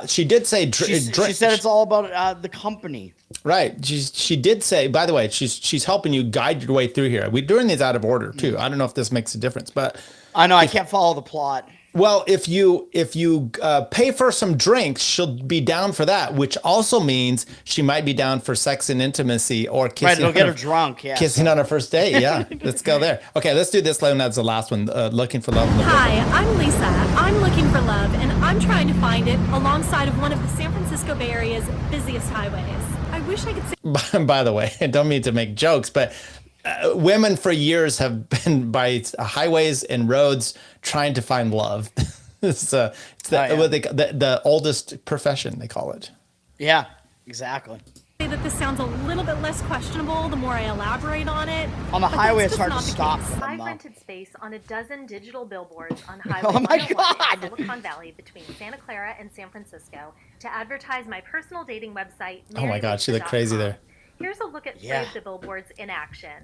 she did say she said it's all about the company. Right. She did say, by the way, she's helping you guide your way through here. We're doing these out of order too. I don't know if this makes a difference, but I know I can't follow the plot. Well, if you pay for some drinks, she'll be down for that, which also means she might be down for sex and intimacy or kissing. Right, it'll get her drunk. Yeah, kissing on her first date. Yeah, let's go there. Okay, let's do this one. That's the last one. Looking for love. Hi, I'm Lisa. I'm looking for love, and I'm trying to find it alongside of one of the San Francisco Bay Area's busiest highways. I wish I could say. By the way, I don't mean to make jokes, but women for years have been by highways and roads trying to find love. It's the oldest profession, they call it. Yeah, exactly. That this sounds a little bit less questionable the more I elaborate on it. On the highway, it's hard to stop them. I've rented space on a dozen digital billboards on Highway 101 in Silicon Valley between Santa Clara and San Francisco to advertise my personal dating website. Oh my God, she looked crazy there. Here's a look at three of the billboards in action.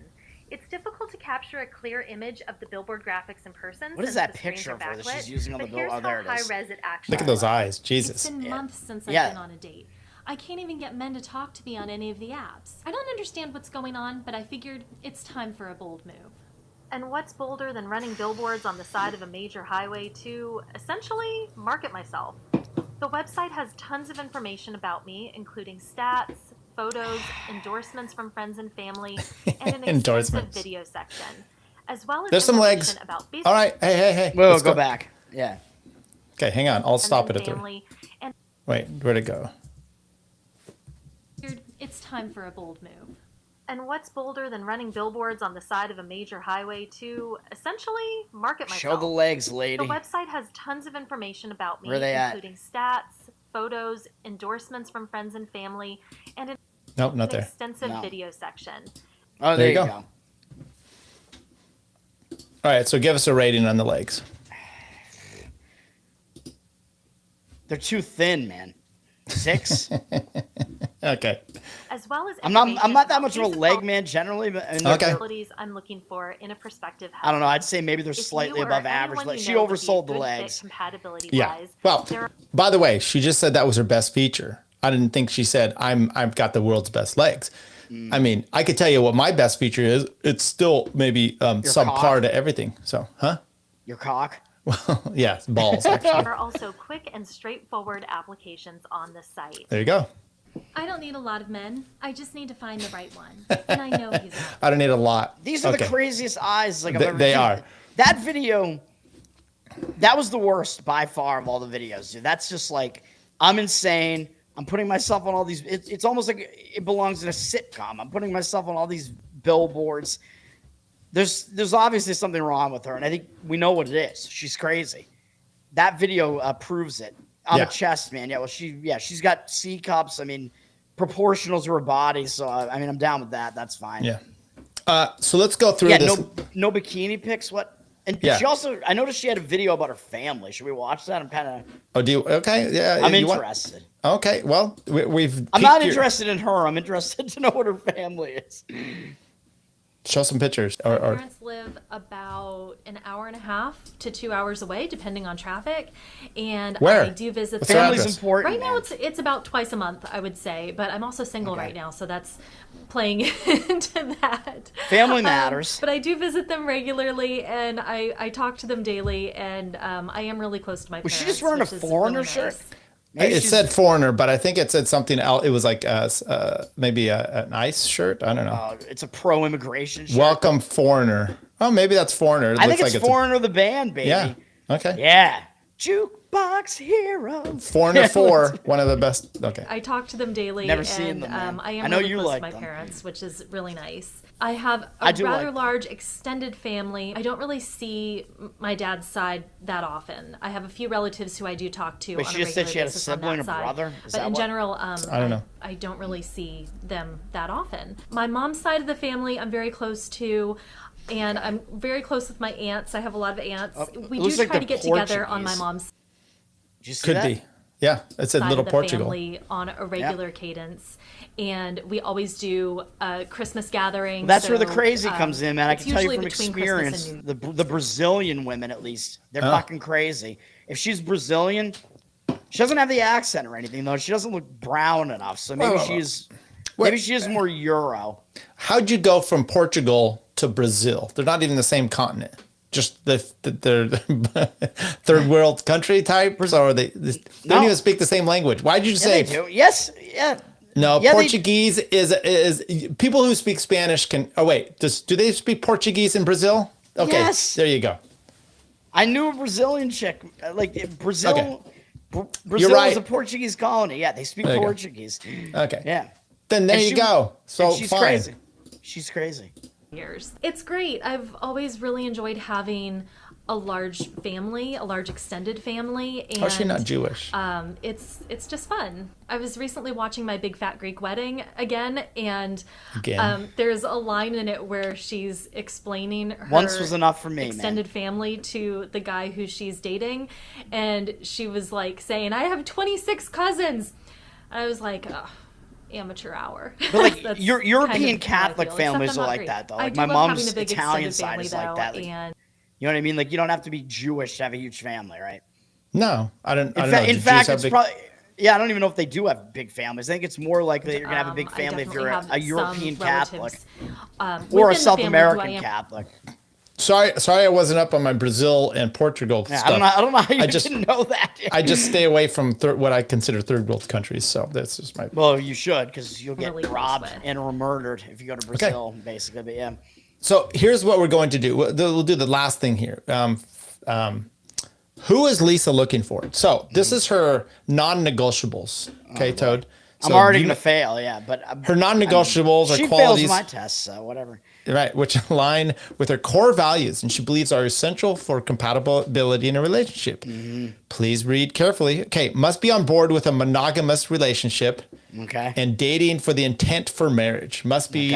It's difficult to capture a clear image of the billboard graphics in person. What is that picture of her that she's using on the billboard? Oh, there it is. High-res it actually Look at those eyes, Jesus. It's been months since I've been on a date. I can't even get men to talk to me on any of the apps. I don't understand what's going on, but I figured it's time for a bold move. And what's bolder than running billboards on the side of a major highway to essentially market myself? The website has tons of information about me, including stats, photos, endorsements from friends and family, and an extensive video section, as well as there's some legs. About all right, hey. We'll go back. Yeah. Okay, hang on. I'll stop it at 3. Wait, where'd it go? It's time for a bold move. And what's bolder than running billboards on the side of a major highway to essentially market myself? Show the legs, lady. The website has tons of information about me, Where they including stats, photos, endorsements from friends and family, and an extensive video section. Oh, there you go. All right, so give us a rating on the legs. They're too thin, man. 6. Okay. As well as I'm not that much of a leg man generally, but abilities I'm looking for in a prospective I don't know. I'd say maybe they're slightly above average. Like, she oversold the legs. Yeah. Well, by the way, she just said that was her best feature. I didn't think she said I've got the world's best legs. I mean, I could tell you what my best feature is. It's still maybe subpar to everything. So, huh? Your cock? Well, yes, balls, actually. There are also quick and straightforward applications on the site. There you go. I don't need a lot of men. I just need to find the right one. And I know he's not. I don't need a lot. These are the Okay. craziest eyes like I've ever They seen. are. That video, that was the worst by far of all the videos, dude. That's just like, I'm insane. I'm putting myself on all these. It's almost like it belongs in a sitcom. I'm putting myself on all these billboards. There's obviously something wrong with her, and I think we know what it is. She's crazy. That video proves it. On Yeah. the chest, man. Yeah, well, she's got C cups. I mean, proportional to her body. So I mean, I'm down with that. That's fine. Yeah. So let's go through Yeah, this. no bikini pics. What? And Yeah. she also, I noticed she had a video about her family. Should we watch that? I'm kind of. Oh, do you? Okay. Yeah. I'm you interested. Okay. Well, we've. I'm not piqued your- interested in her. I'm interested to know what her family is. Show some pictures. My Or parents live about an hour and a half to 2 hours away, depending on traffic. And Where? I do visit What's their them. address? important. Right now, it's about twice a month, I would say. But I'm also single right now, so that's playing into that. Family matters. But I do visit them regularly, and I talk to them daily, and I am really close to my Was parents. she just wearing a which is foreigner really shirt? nice. Maybe it she's- said foreigner, but I think it said something else. It was like maybe an ICE shirt. I don't know. It's a pro-immigration shirt. Welcome foreigner. Oh, maybe that's foreigner. It I think looks it's like Foreigner the band, baby. Yeah. Okay. Yeah. Jukebox hero. Foreigner 4, one of the best. Okay. I talk to them daily. Never and, seen them, man. I am I know really you close like to my them. parents, which is really nice. I have I a do rather like them. large extended family. I don't really see my dad's side that often. I have a few relatives who I do talk to Wait, on she a just said regular she had a basis on sibling, that a side. brother? Is But that in what? general, I don't know. I don't really see them that often. My mom's side of the family, I'm very close to. And I'm very close with my aunts. I have a lot of aunts. We it do looks like try to they're get together on my Portuguese. mom's Did you see Could that? be. Yeah. It said side Little of the Portugal. family on a regular cadence, and we always do a Christmas gathering. That's where the so, crazy comes in, man. I it's can tell you usually from between Christmas experience, and the Brazilian women, at least, they're Oh. fucking crazy. If she's Brazilian, she doesn't have the accent or anything, though. She doesn't look brown enough, so maybe Whoa. maybe she is more Euro. How'd you go from Portugal to Brazil? They're not even the same continent. Just they're third world country type, or they don't even speak the same language. Why'd you Yeah, say? they do. Yes, yeah. No, Yeah, Portuguese is people who speak Spanish can. Oh wait, do they speak Portuguese in Brazil? Okay, Yes. there you go. I knew a Brazilian chick. Like Brazil, Okay. Brazil You're right. is a Portuguese colony. Yeah, they speak There you go. Portuguese. Okay. Yeah. Then there And you she- go. So and she's fine. crazy. She's crazy. years. It's great. I've always really enjoyed having a large family, a large extended family. And, How's she not Jewish? It's just fun. I was recently watching My Big Fat Greek Wedding again, and Again. there's a line in it where she's explaining her Once was enough for me, man. extended family to the guy who she's dating, and she was like saying, "I have 26 cousins." And I was like, ugh. Amateur hour. But like That's your kind European of how I Catholic feel, except families I'm are not like great. that though. I Like do my love having mom's a big Italian extended side family, is like though, that. and You know what I mean? Like you don't have to be Jewish to have a huge family, right? No, I don't. I don't In, know. in Do Jews fact, have it's big- probably. Yeah, I don't even know if they do have big families. I think it's more likely you're gonna have a big I family if definitely you're have a European some Catholic relatives, or a within the South family who I American am- Catholic. Sorry, I wasn't up on my Brazil and Portugal Yeah, stuff. I don't know how you I just- didn't know that. I just stay away from what I consider third world countries. So that's just my. Well, you should because you'll get Really robbed close with. and or murdered if you go to Brazil, basically. But yeah, So here's what we're going to do. We'll do the last thing here. Who is Lisa looking for? So this is her non-negotiables. Okay, Toad. I'm So already you gonna know- fail. Yeah, but Her non-negotiables are she qualities, fails my tests, so whatever. right, which align with her core values and she believes are essential for compatibility in a relationship. Please read carefully. Okay, must be on board with a monogamous relationship. Okay. And dating for the intent for marriage. Must be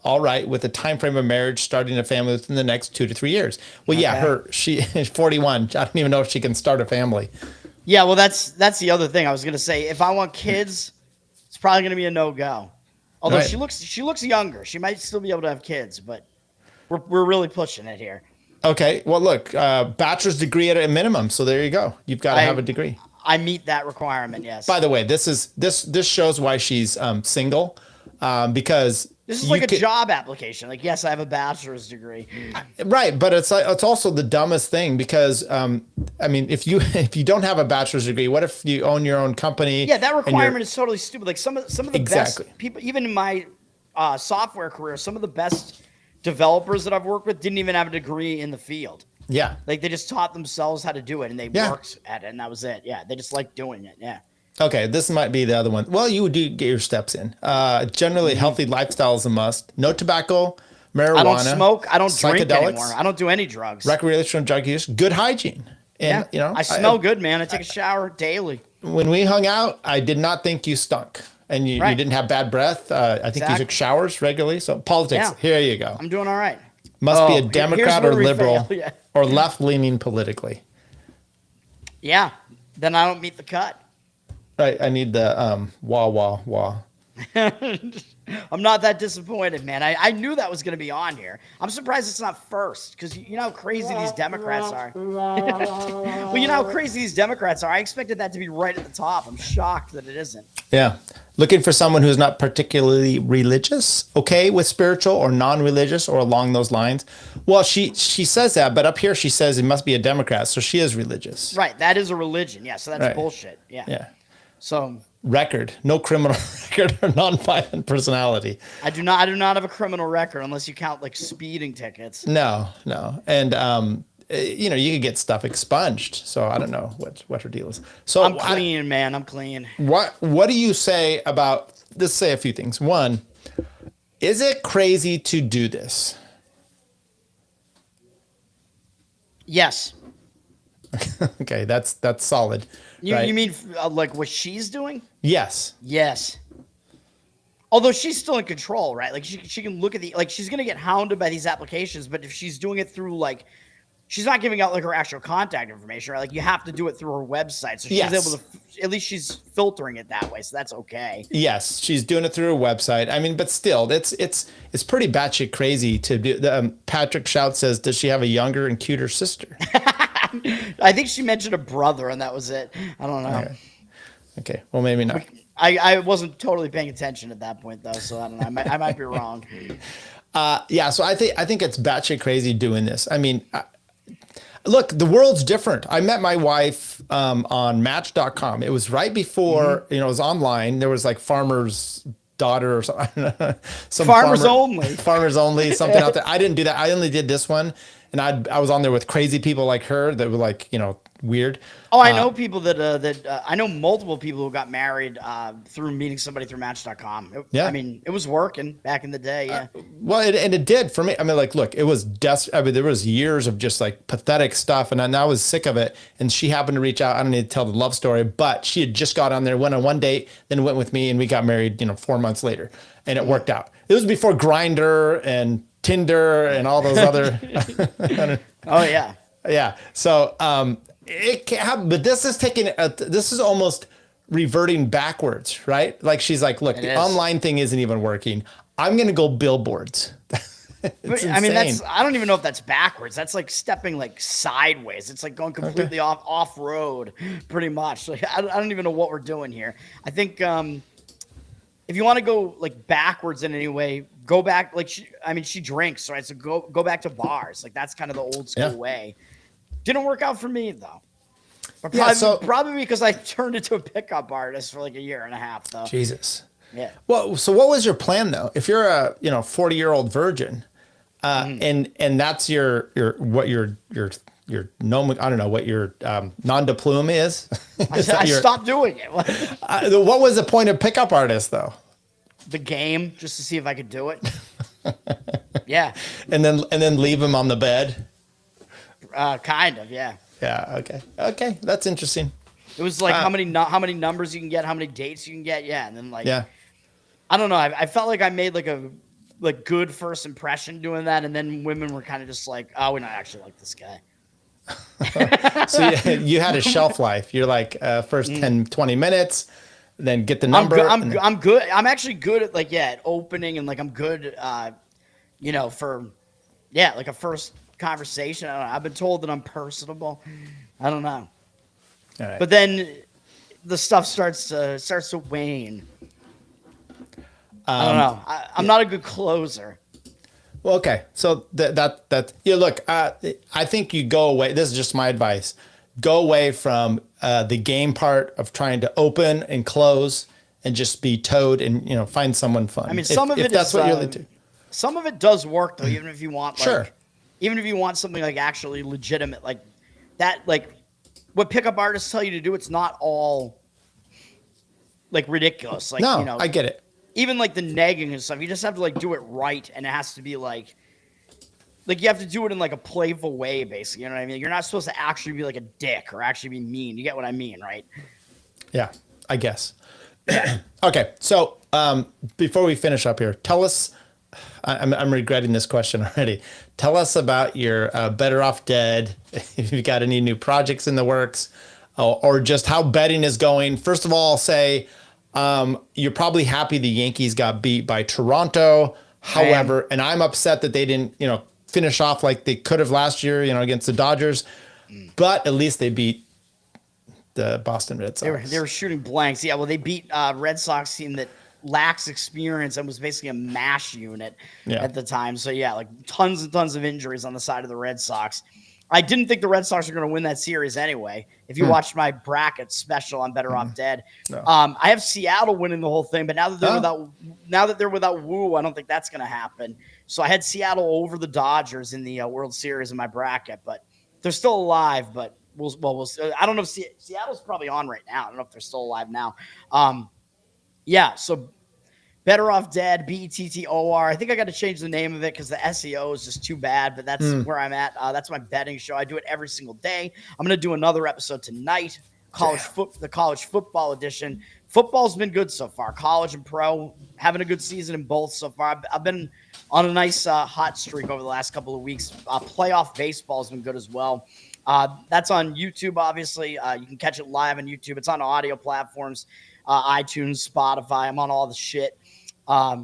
all right with the time frame of marriage, starting a family within the next 2 to 3 years. Well, yeah, she is 41. I don't even know if she can start a family. Yeah, well, that's the other thing I was gonna say. If I want kids, it's probably gonna be a no-go. Although Right. she looks younger, she might still be able to have kids, but we're really pushing it here. Okay, well, look, bachelor's degree at a minimum. So there you go. You've got to have a degree. I meet that requirement. Yes. By the way, this shows why she's single, because This is like a job application. Like, yes, I have a bachelor's degree. Right, but it's also the dumbest thing because I mean, if you don't have a bachelor's degree, what if you own your own company? Yeah, that requirement is totally stupid. Like some of the Exactly. best people, even in my software career, some of the best developers that I've worked with didn't even have a degree in the field. Yeah, like they just taught themselves how to do it and they worked at it, and that was it. Yeah, they just like doing it. Yeah. Okay, this might be the other one. Well, you do get your steps in. Generally, healthy lifestyle is a must. No tobacco, marijuana. I don't smoke. I don't drink anymore. I don't do any drugs. Recreational drug use. Good hygiene. And you know, I smell good, man. I take a shower daily. When we hung out, I did not think you stunk, and you didn't have bad breath. I think you took showers regularly. So politics. Yeah. Here you go. I'm doing all right. Must be a Democrat or liberal or left-leaning politically. Yeah. Then I don't meet the cut. Right, I need the wah. I'm not that disappointed, man. I knew that was going to be on here. I'm surprised it's not first because you know how crazy these Democrats are. Well, you know how crazy these Democrats are. I expected that to be right at the top. I'm shocked that it isn't. Yeah. Looking for someone who's not particularly religious, okay with spiritual or non-religious or along those lines. Well, she says that, but up here she says it must be a Democrat, so she is religious. Right, that is a religion. Yeah, so that's bullshit. Yeah. Yeah. So record, no criminal record or non-violent personality. I do not have a criminal record unless you count like speeding tickets. No. And you know, you could get stuff expunged. So I don't know what her deal is. So I'm clean, man. I'm clean. What do you say about, let's say a few things. One, is it crazy to do this? Yes. Okay, that's solid. You mean like what she's doing? Yes. Yes. Although she's still in control, right? Like she can look at she's gonna get hounded by these applications, but if she's doing it through she's not giving out like her actual contact information, right? Like you have to do it through her website, so she's able to. At least she's filtering it that way, so that's okay. Yes, she's doing it through her website. I mean, but still, it's pretty batshit crazy to do. Patrick Shout says, does she have a younger and cuter sister? I think she mentioned a brother, and that was it. I don't know. Okay, well maybe not. I wasn't totally paying attention at that point though, so I don't know. I might be wrong. Yeah, so I think it's batshit crazy doing this. I mean, look, the world's different. I met my wife on Match.com. It was right before it was online. There was like Farmer's Daughter or something. Farmers Only, something out there. I didn't do that. I only did this one. And I was on there with crazy people like her that were like, weird. Oh, I know people I know multiple people who got married through meeting somebody through Match.com. I mean, it was working back in the day. Yeah. Well, it did for me. I mean, like, look, it was there was years of just like pathetic stuff, and I was sick of it. And she happened to reach out. I don't need to tell the love story, but she had just got on there, went on one date, then went with me, and we got married, 4 months later, and it worked out. It was before Grindr and Tinder and all those other. Oh yeah. Yeah. So it can happen, but this is almost reverting backwards, right? Like she's like, look, the online thing isn't even working. I'm going to go billboards. I mean, I don't even know if that's backwards. That's like stepping like sideways. It's like going completely off road pretty much. Like, I don't even know what we're doing here. I think, if you want to go like backwards in any way, go back. Like she drinks, right? So go back to bars. Like that's kind of the old school way. Didn't work out for me though. But probably because I turned into a pickup artist for like a year and a half though. Jesus. Yeah. Well, so what was your plan though? If you're a 40-year-old virgin, and that's your no, I don't know what your non de plume is. I stopped doing it. What was the point of pickup artist though? The game, just to see if I could do it. Yeah. And then leave him on the bed. Kind of, yeah. Yeah. Okay. That's interesting. It was like how many numbers you can get, how many dates you can get. Yeah. And then I don't know. I felt like I made like a good first impression doing that. And then women were kind of just like, oh, we're not actually like this guy. So you had a shelf life. You're like first 10, 20 minutes, then get the number. I'm good. I'm actually good at at opening and I'm good, for like a first conversation. I don't know. I've been told that I'm personable. I don't know. All right. But then the stuff starts to wane. I don't know. I'm not a good closer. Well, okay. So that look, I think you go away. This is just my advice. Go away from the game part of trying to open and close and just be Toad and, find someone fun. I mean, some of it that's is, what you're into. some of it does work though, even if you want, like, Sure. even if you want something like actually legitimate, like that, like what pickup artists tell you to do, it's not all like ridiculous. Like, No, I get it. Even like the negging and stuff, you just have to like do it right, and it has to be like you have to do it in like a playful way, basically. You know what I mean? You're not supposed to actually be like a dick or actually be mean. You get what I mean, right? Yeah, I guess. Okay, so before we finish up here, tell us. I'm regretting this question already. Tell us about your Better Off Dead. If you've got any new projects in the works, or just how betting is going. First of all, say you're probably happy the Yankees got beat by Toronto. However, and I'm upset that they didn't, finish off like they could have last year, against the Dodgers. But at least they beat the Boston Red Sox. They were shooting blanks. Yeah, well, they beat Red Sox team that lacks experience and was basically a MASH unit at the time. So yeah, like tons and tons of injuries on the side of the Red Sox. I didn't think the Red Sox were going to win that series anyway. If you watched my bracket special on Better Off Dead, I have Seattle winning the whole thing. But now that they're without Woo, I don't think that's going to happen. So I had Seattle over the Dodgers in the World Series in my bracket, but they're still alive. But we'll I don't know if Seattle's probably on right now. I don't know if they're still alive now. Yeah, so Better Off Dead, BETTOR. I think I got to change the name of it because the SEO is just too bad, but that's where I'm at. That's my betting show. I do it every single day. I'm going to do another episode tonight, the college football edition. Football's been good so far. College and pro, having a good season in both so far. I've been on a nice hot streak over the last couple of weeks. Playoff baseball has been good as well. That's on YouTube, obviously. You can catch it live on YouTube. It's on audio platforms, iTunes, Spotify. I'm on all the shit.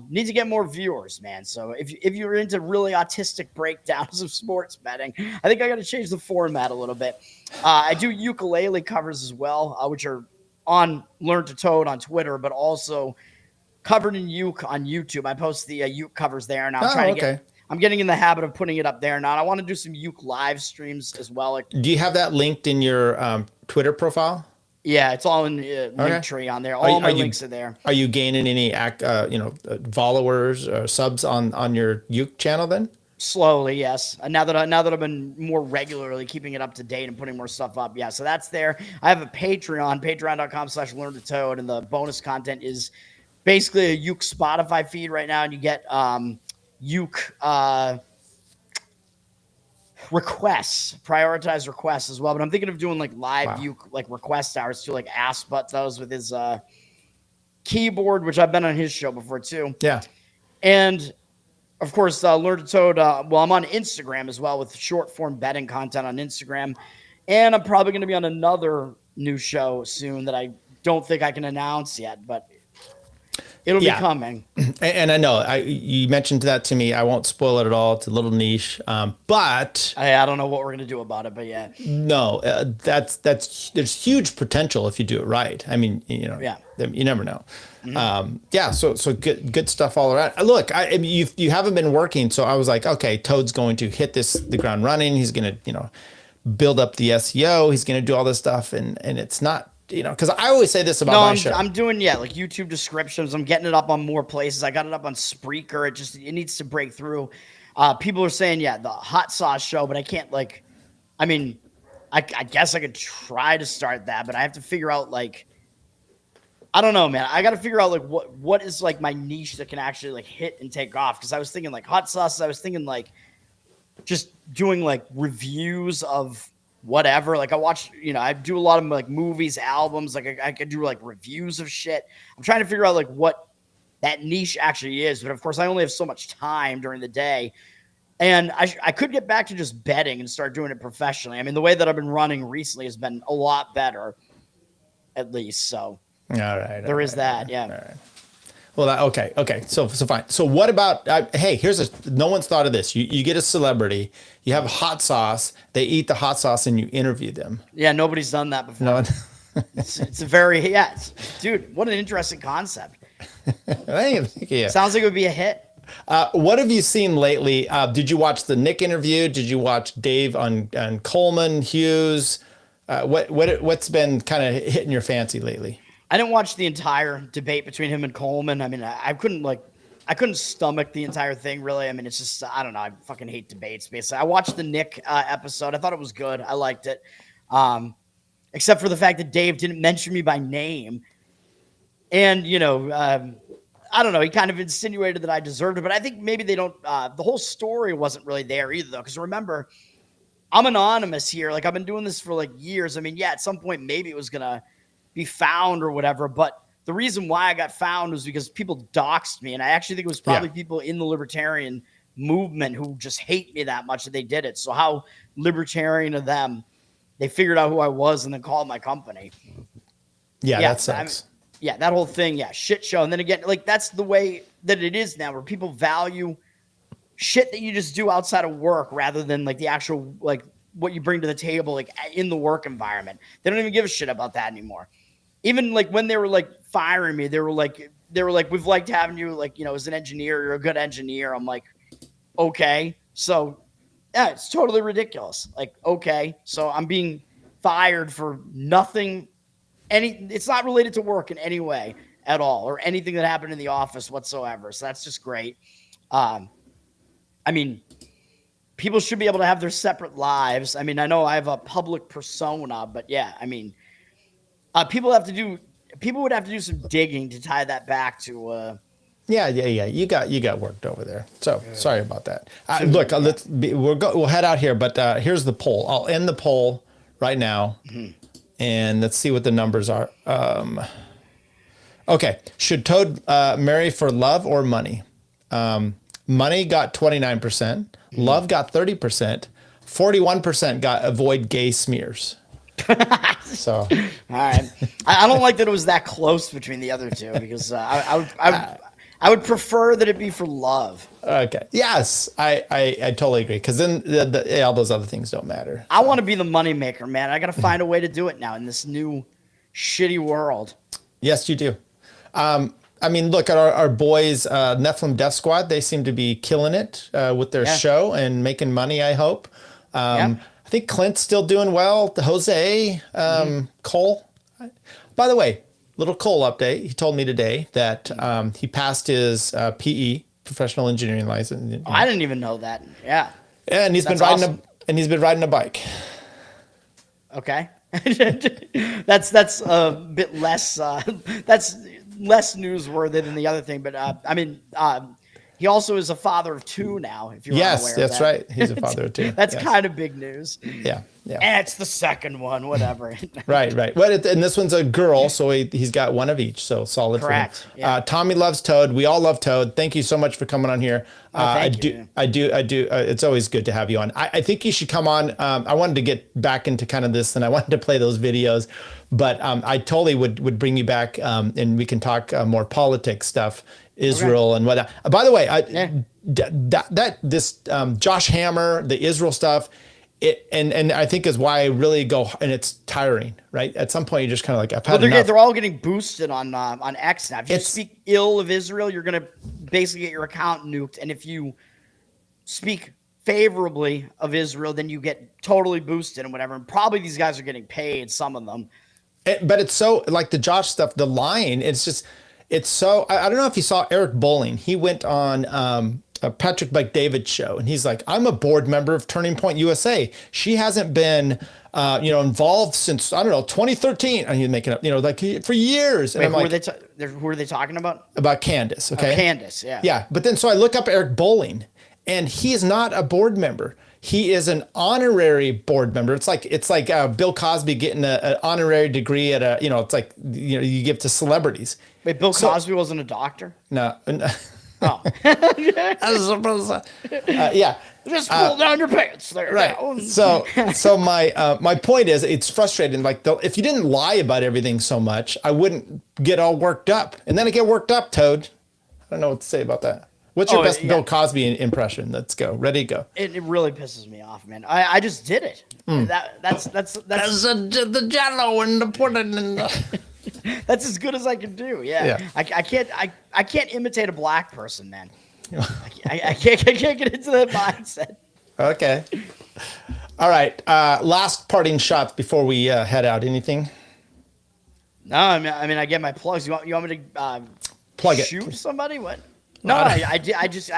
Need to get more viewers, man. So if you're into really autistic breakdowns of sports betting, I think I got to change the format a little bit. I do ukulele covers as well, which are on Learn to Toad on Twitter, but also covered in uke on YouTube. I post the uke covers there, and I'm getting in the habit of putting it up there now. And I want to do some uke live streams as well. Do you have that linked in your Twitter profile? Yeah, it's all in Linktree on there. All my links are there. Are you gaining any followers or subs on your uke channel then? Slowly, yes. Now that I've been more regularly keeping it up to date and putting more stuff up, yeah. So that's there. I have a Patreon, patreon.com/learntotode, and the bonus content is basically a uke Spotify feed right now, and you get uke requests, prioritize requests as well. But I'm thinking of doing like live uke like request hours too, like Ask Butt those with his keyboard, which I've been on his show before too. Yeah. And of course, Learn to Toad. Well, I'm on Instagram as well with short form betting content on Instagram. And I'm probably going to be on another new show soon that I don't think I can announce yet, but it'll be coming. And I know you mentioned that to me. I won't spoil it at all. It's a little niche, but I don't know what we're gonna do about it. But yeah, no, there's huge potential if you do it right. I mean, you never know. Mm-hmm. So good stuff all around. Look, I mean, you haven't been working, so I was like, okay, Toad's going to hit the ground running. He's gonna build up the SEO. He's gonna do all this stuff, and it's not. Because I always say this about my show. I'm doing, like YouTube descriptions. I'm getting it up on more places. I got it up on Spreaker. It needs to break through. People are saying, the hot sauce show, but I can't I guess I could try to start that, but I have to figure out I don't know, man. I got to figure out what is my niche that can actually hit and take off. Because I was thinking hot sauces. I was thinking just doing reviews of whatever. I watch, I do a lot of movies, albums. I could do reviews of shit. I'm trying to figure out what that niche actually is. But of course, I only have so much time during the day. And I could get back to just betting and start doing it professionally. I mean, the way that I've been running recently has been a lot better, at least. So there is that. Yeah. All right. Well, okay. So fine. So what about, hey, no one's thought of this. You get a celebrity, you have hot sauce, they eat the hot sauce and you interview them. Yeah, nobody's done that before. No. It's dude, what an interesting concept. Thank you. Sounds like it would be a hit. What have you seen lately? Did you watch the Nick interview? Did you watch Dave on Coleman, Hughes? What's been kind of hitting your fancy lately? I didn't watch the entire debate between him and Coleman. I mean, I couldn't stomach the entire thing, really. I mean, it's just, I don't know. I fucking hate debates, basically. I watched the Nick episode. I thought it was good. I liked it. Except for the fact that Dave didn't mention me by name. And, I don't know. He kind of insinuated that I deserved it, but I think maybe they don't. The whole story wasn't really there either, though. Because remember, I'm anonymous here. Like, I've been doing this for like years. I mean, yeah, at some point, maybe it was going to be found or whatever. But the reason why I got found was because people doxed me. And I actually think it was probably people in the libertarian movement who just hate me that much that they did it. So how libertarian of them, they figured out who I was and then called my company. Yeah, that sucks. Yeah, that whole thing, shit show. And then again, like, that's the way that it is now, where people value shit that you just do outside of work rather than like the actual, like, what you bring to the table, like in the work environment. They don't even give a shit about that anymore. Even like when they were like firing me, they were like, we've liked having you, like, as an engineer, you're a good engineer. I'm like, okay. So yeah, it's totally ridiculous. Like, okay. So I'm being fired for nothing. It's not related to work in any way at all, or anything that happened in the office whatsoever. So that's just great. I mean, people should be able to have their separate lives. I mean, I know I have a public persona, but yeah, I mean, people would have to do some digging to tie that back to, Yeah. You got worked over there. So sorry about that. Look, we'll head out here, but here's the poll. I'll end the poll right now. Mm-hmm. And let's see what the numbers are. Okay. Should Toad marry for love or money? Money got 29%. Love got 30%. 41% got avoid gay smears. So, all right. I don't like that it was that close between the other two, because I would prefer that it be for love. Okay. Yes, I totally agree. Because then all those other things don't matter. I want to be the moneymaker, man. I got to find a way to do it now in this new shitty world. Yes, you do. I mean, look at our boys, Nephilim Death Squad. They seem to be killing it with their show and making money, I hope. I think Clint's still doing well. Jose, Cole. By the way, little Cole update. He told me today that he passed his PE, professional engineering license. Oh, I didn't even know that. Yeah. And he's been riding a bike. Okay. that's a bit less that's less newsworthy than the other thing, but I mean, he also is a father of two now, if you're unaware of that's that. Right. He's a father of two. That's kind of big news. Yeah. And it's the second one, whatever. Right. Well, and this one's a girl, so he's got one of each, so solid. Correct. For him. Tommy loves Toad. We all love Toad. Thank you so much for coming on here. Thank you. I do. It's always good to have you on. I think you should come on. I wanted to get back into kind of this, and I wanted to play those videos, but I totally would bring you back, and we can talk more politics stuff. Israel and whatnot. By the way, this Josh Hammer, the Israel stuff, and I think is why I really go, and it's tiring, right? At some point, you're just kind of like, I've had enough. They're all getting boosted on X now. If you speak ill of Israel, you're going to basically get your account nuked, and if you speak favorably of Israel, then you get totally boosted and whatever. And probably these guys are getting paid, some of them. But it's so, like the Josh stuff, the line, it's so, I don't know if you saw Eric Bolling. He went on Patrick McDavid's show, and he's like, I'm a board member of Turning Point USA. She hasn't been, involved since, I don't know, 2013. And he's making up, like for years. And Wait, I'm like, who are they talking about? About Candace, okay? Oh, Candace, yeah. Yeah, but then so I look up Eric Bolling, and he is not a board member. He is an honorary board member. It's like Bill Cosby getting an honorary degree at it's like, you give to celebrities. Wait, Bill Cosby wasn't a doctor? No. Oh. Yeah. Just pull down your pants there. Right. Now. So my point is, it's frustrating. Like, if you didn't lie about everything so much, I wouldn't get all worked up. And then I get worked up, Toad. I don't know what to say about that. What's your best Bill Cosby impression? Let's go. Ready to go. It really pisses me off, man. I just did it. That's the jello and the pudding and the... That's as good as I can do. Yeah. I can't imitate a black person, man. I can't get into that mindset. Okay. All right. Last parting shots before we head out. Anything? No, I mean, I get my plugs. You want me to plug it? Shoot somebody? What? No, I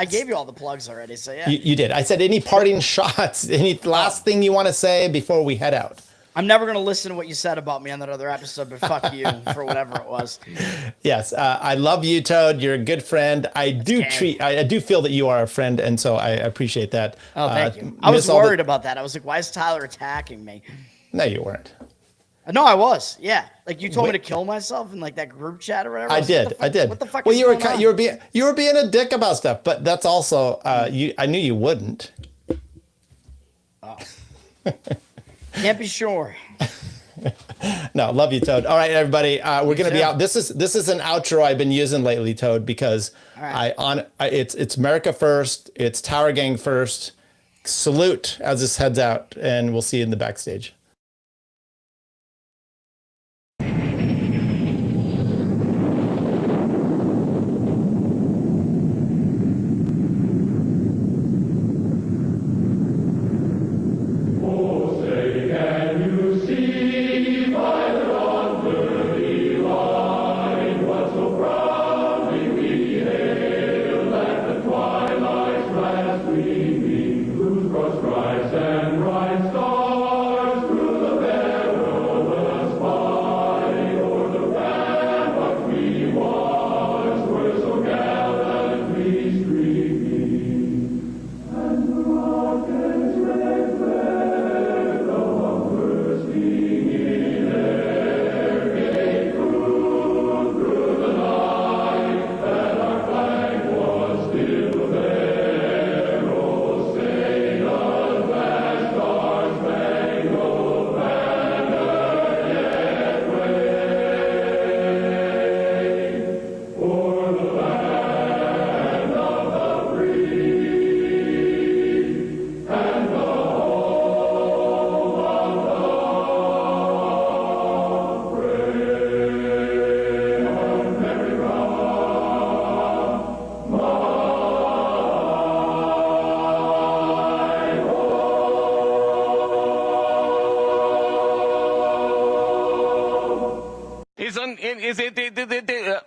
gave you all the plugs already. So yeah. You did. I said any parting shots. Any last thing you want to say before we head out? I'm never gonna listen to what you said about me on that other episode, but fuck you for whatever it was. Yes, I love you, Toad. You're a good friend. I do feel that you are a friend, and so I appreciate that. Oh, thank you. I was worried about that. I was like, why is Tyler attacking me? No, you weren't. No, I was. Yeah, like you told me to kill myself in like that group chat or whatever. I did. What the fuck? Well, you were being a dick about stuff, but that's also I knew you wouldn't. Oh. Can't be sure. No, love you, Toad. All right, everybody, we're gonna be out. This is an outro I've been using lately, Toad, because it's America first. It's Towergang first. Salute as this heads out, and we'll see you in the backstage.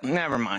Never mind.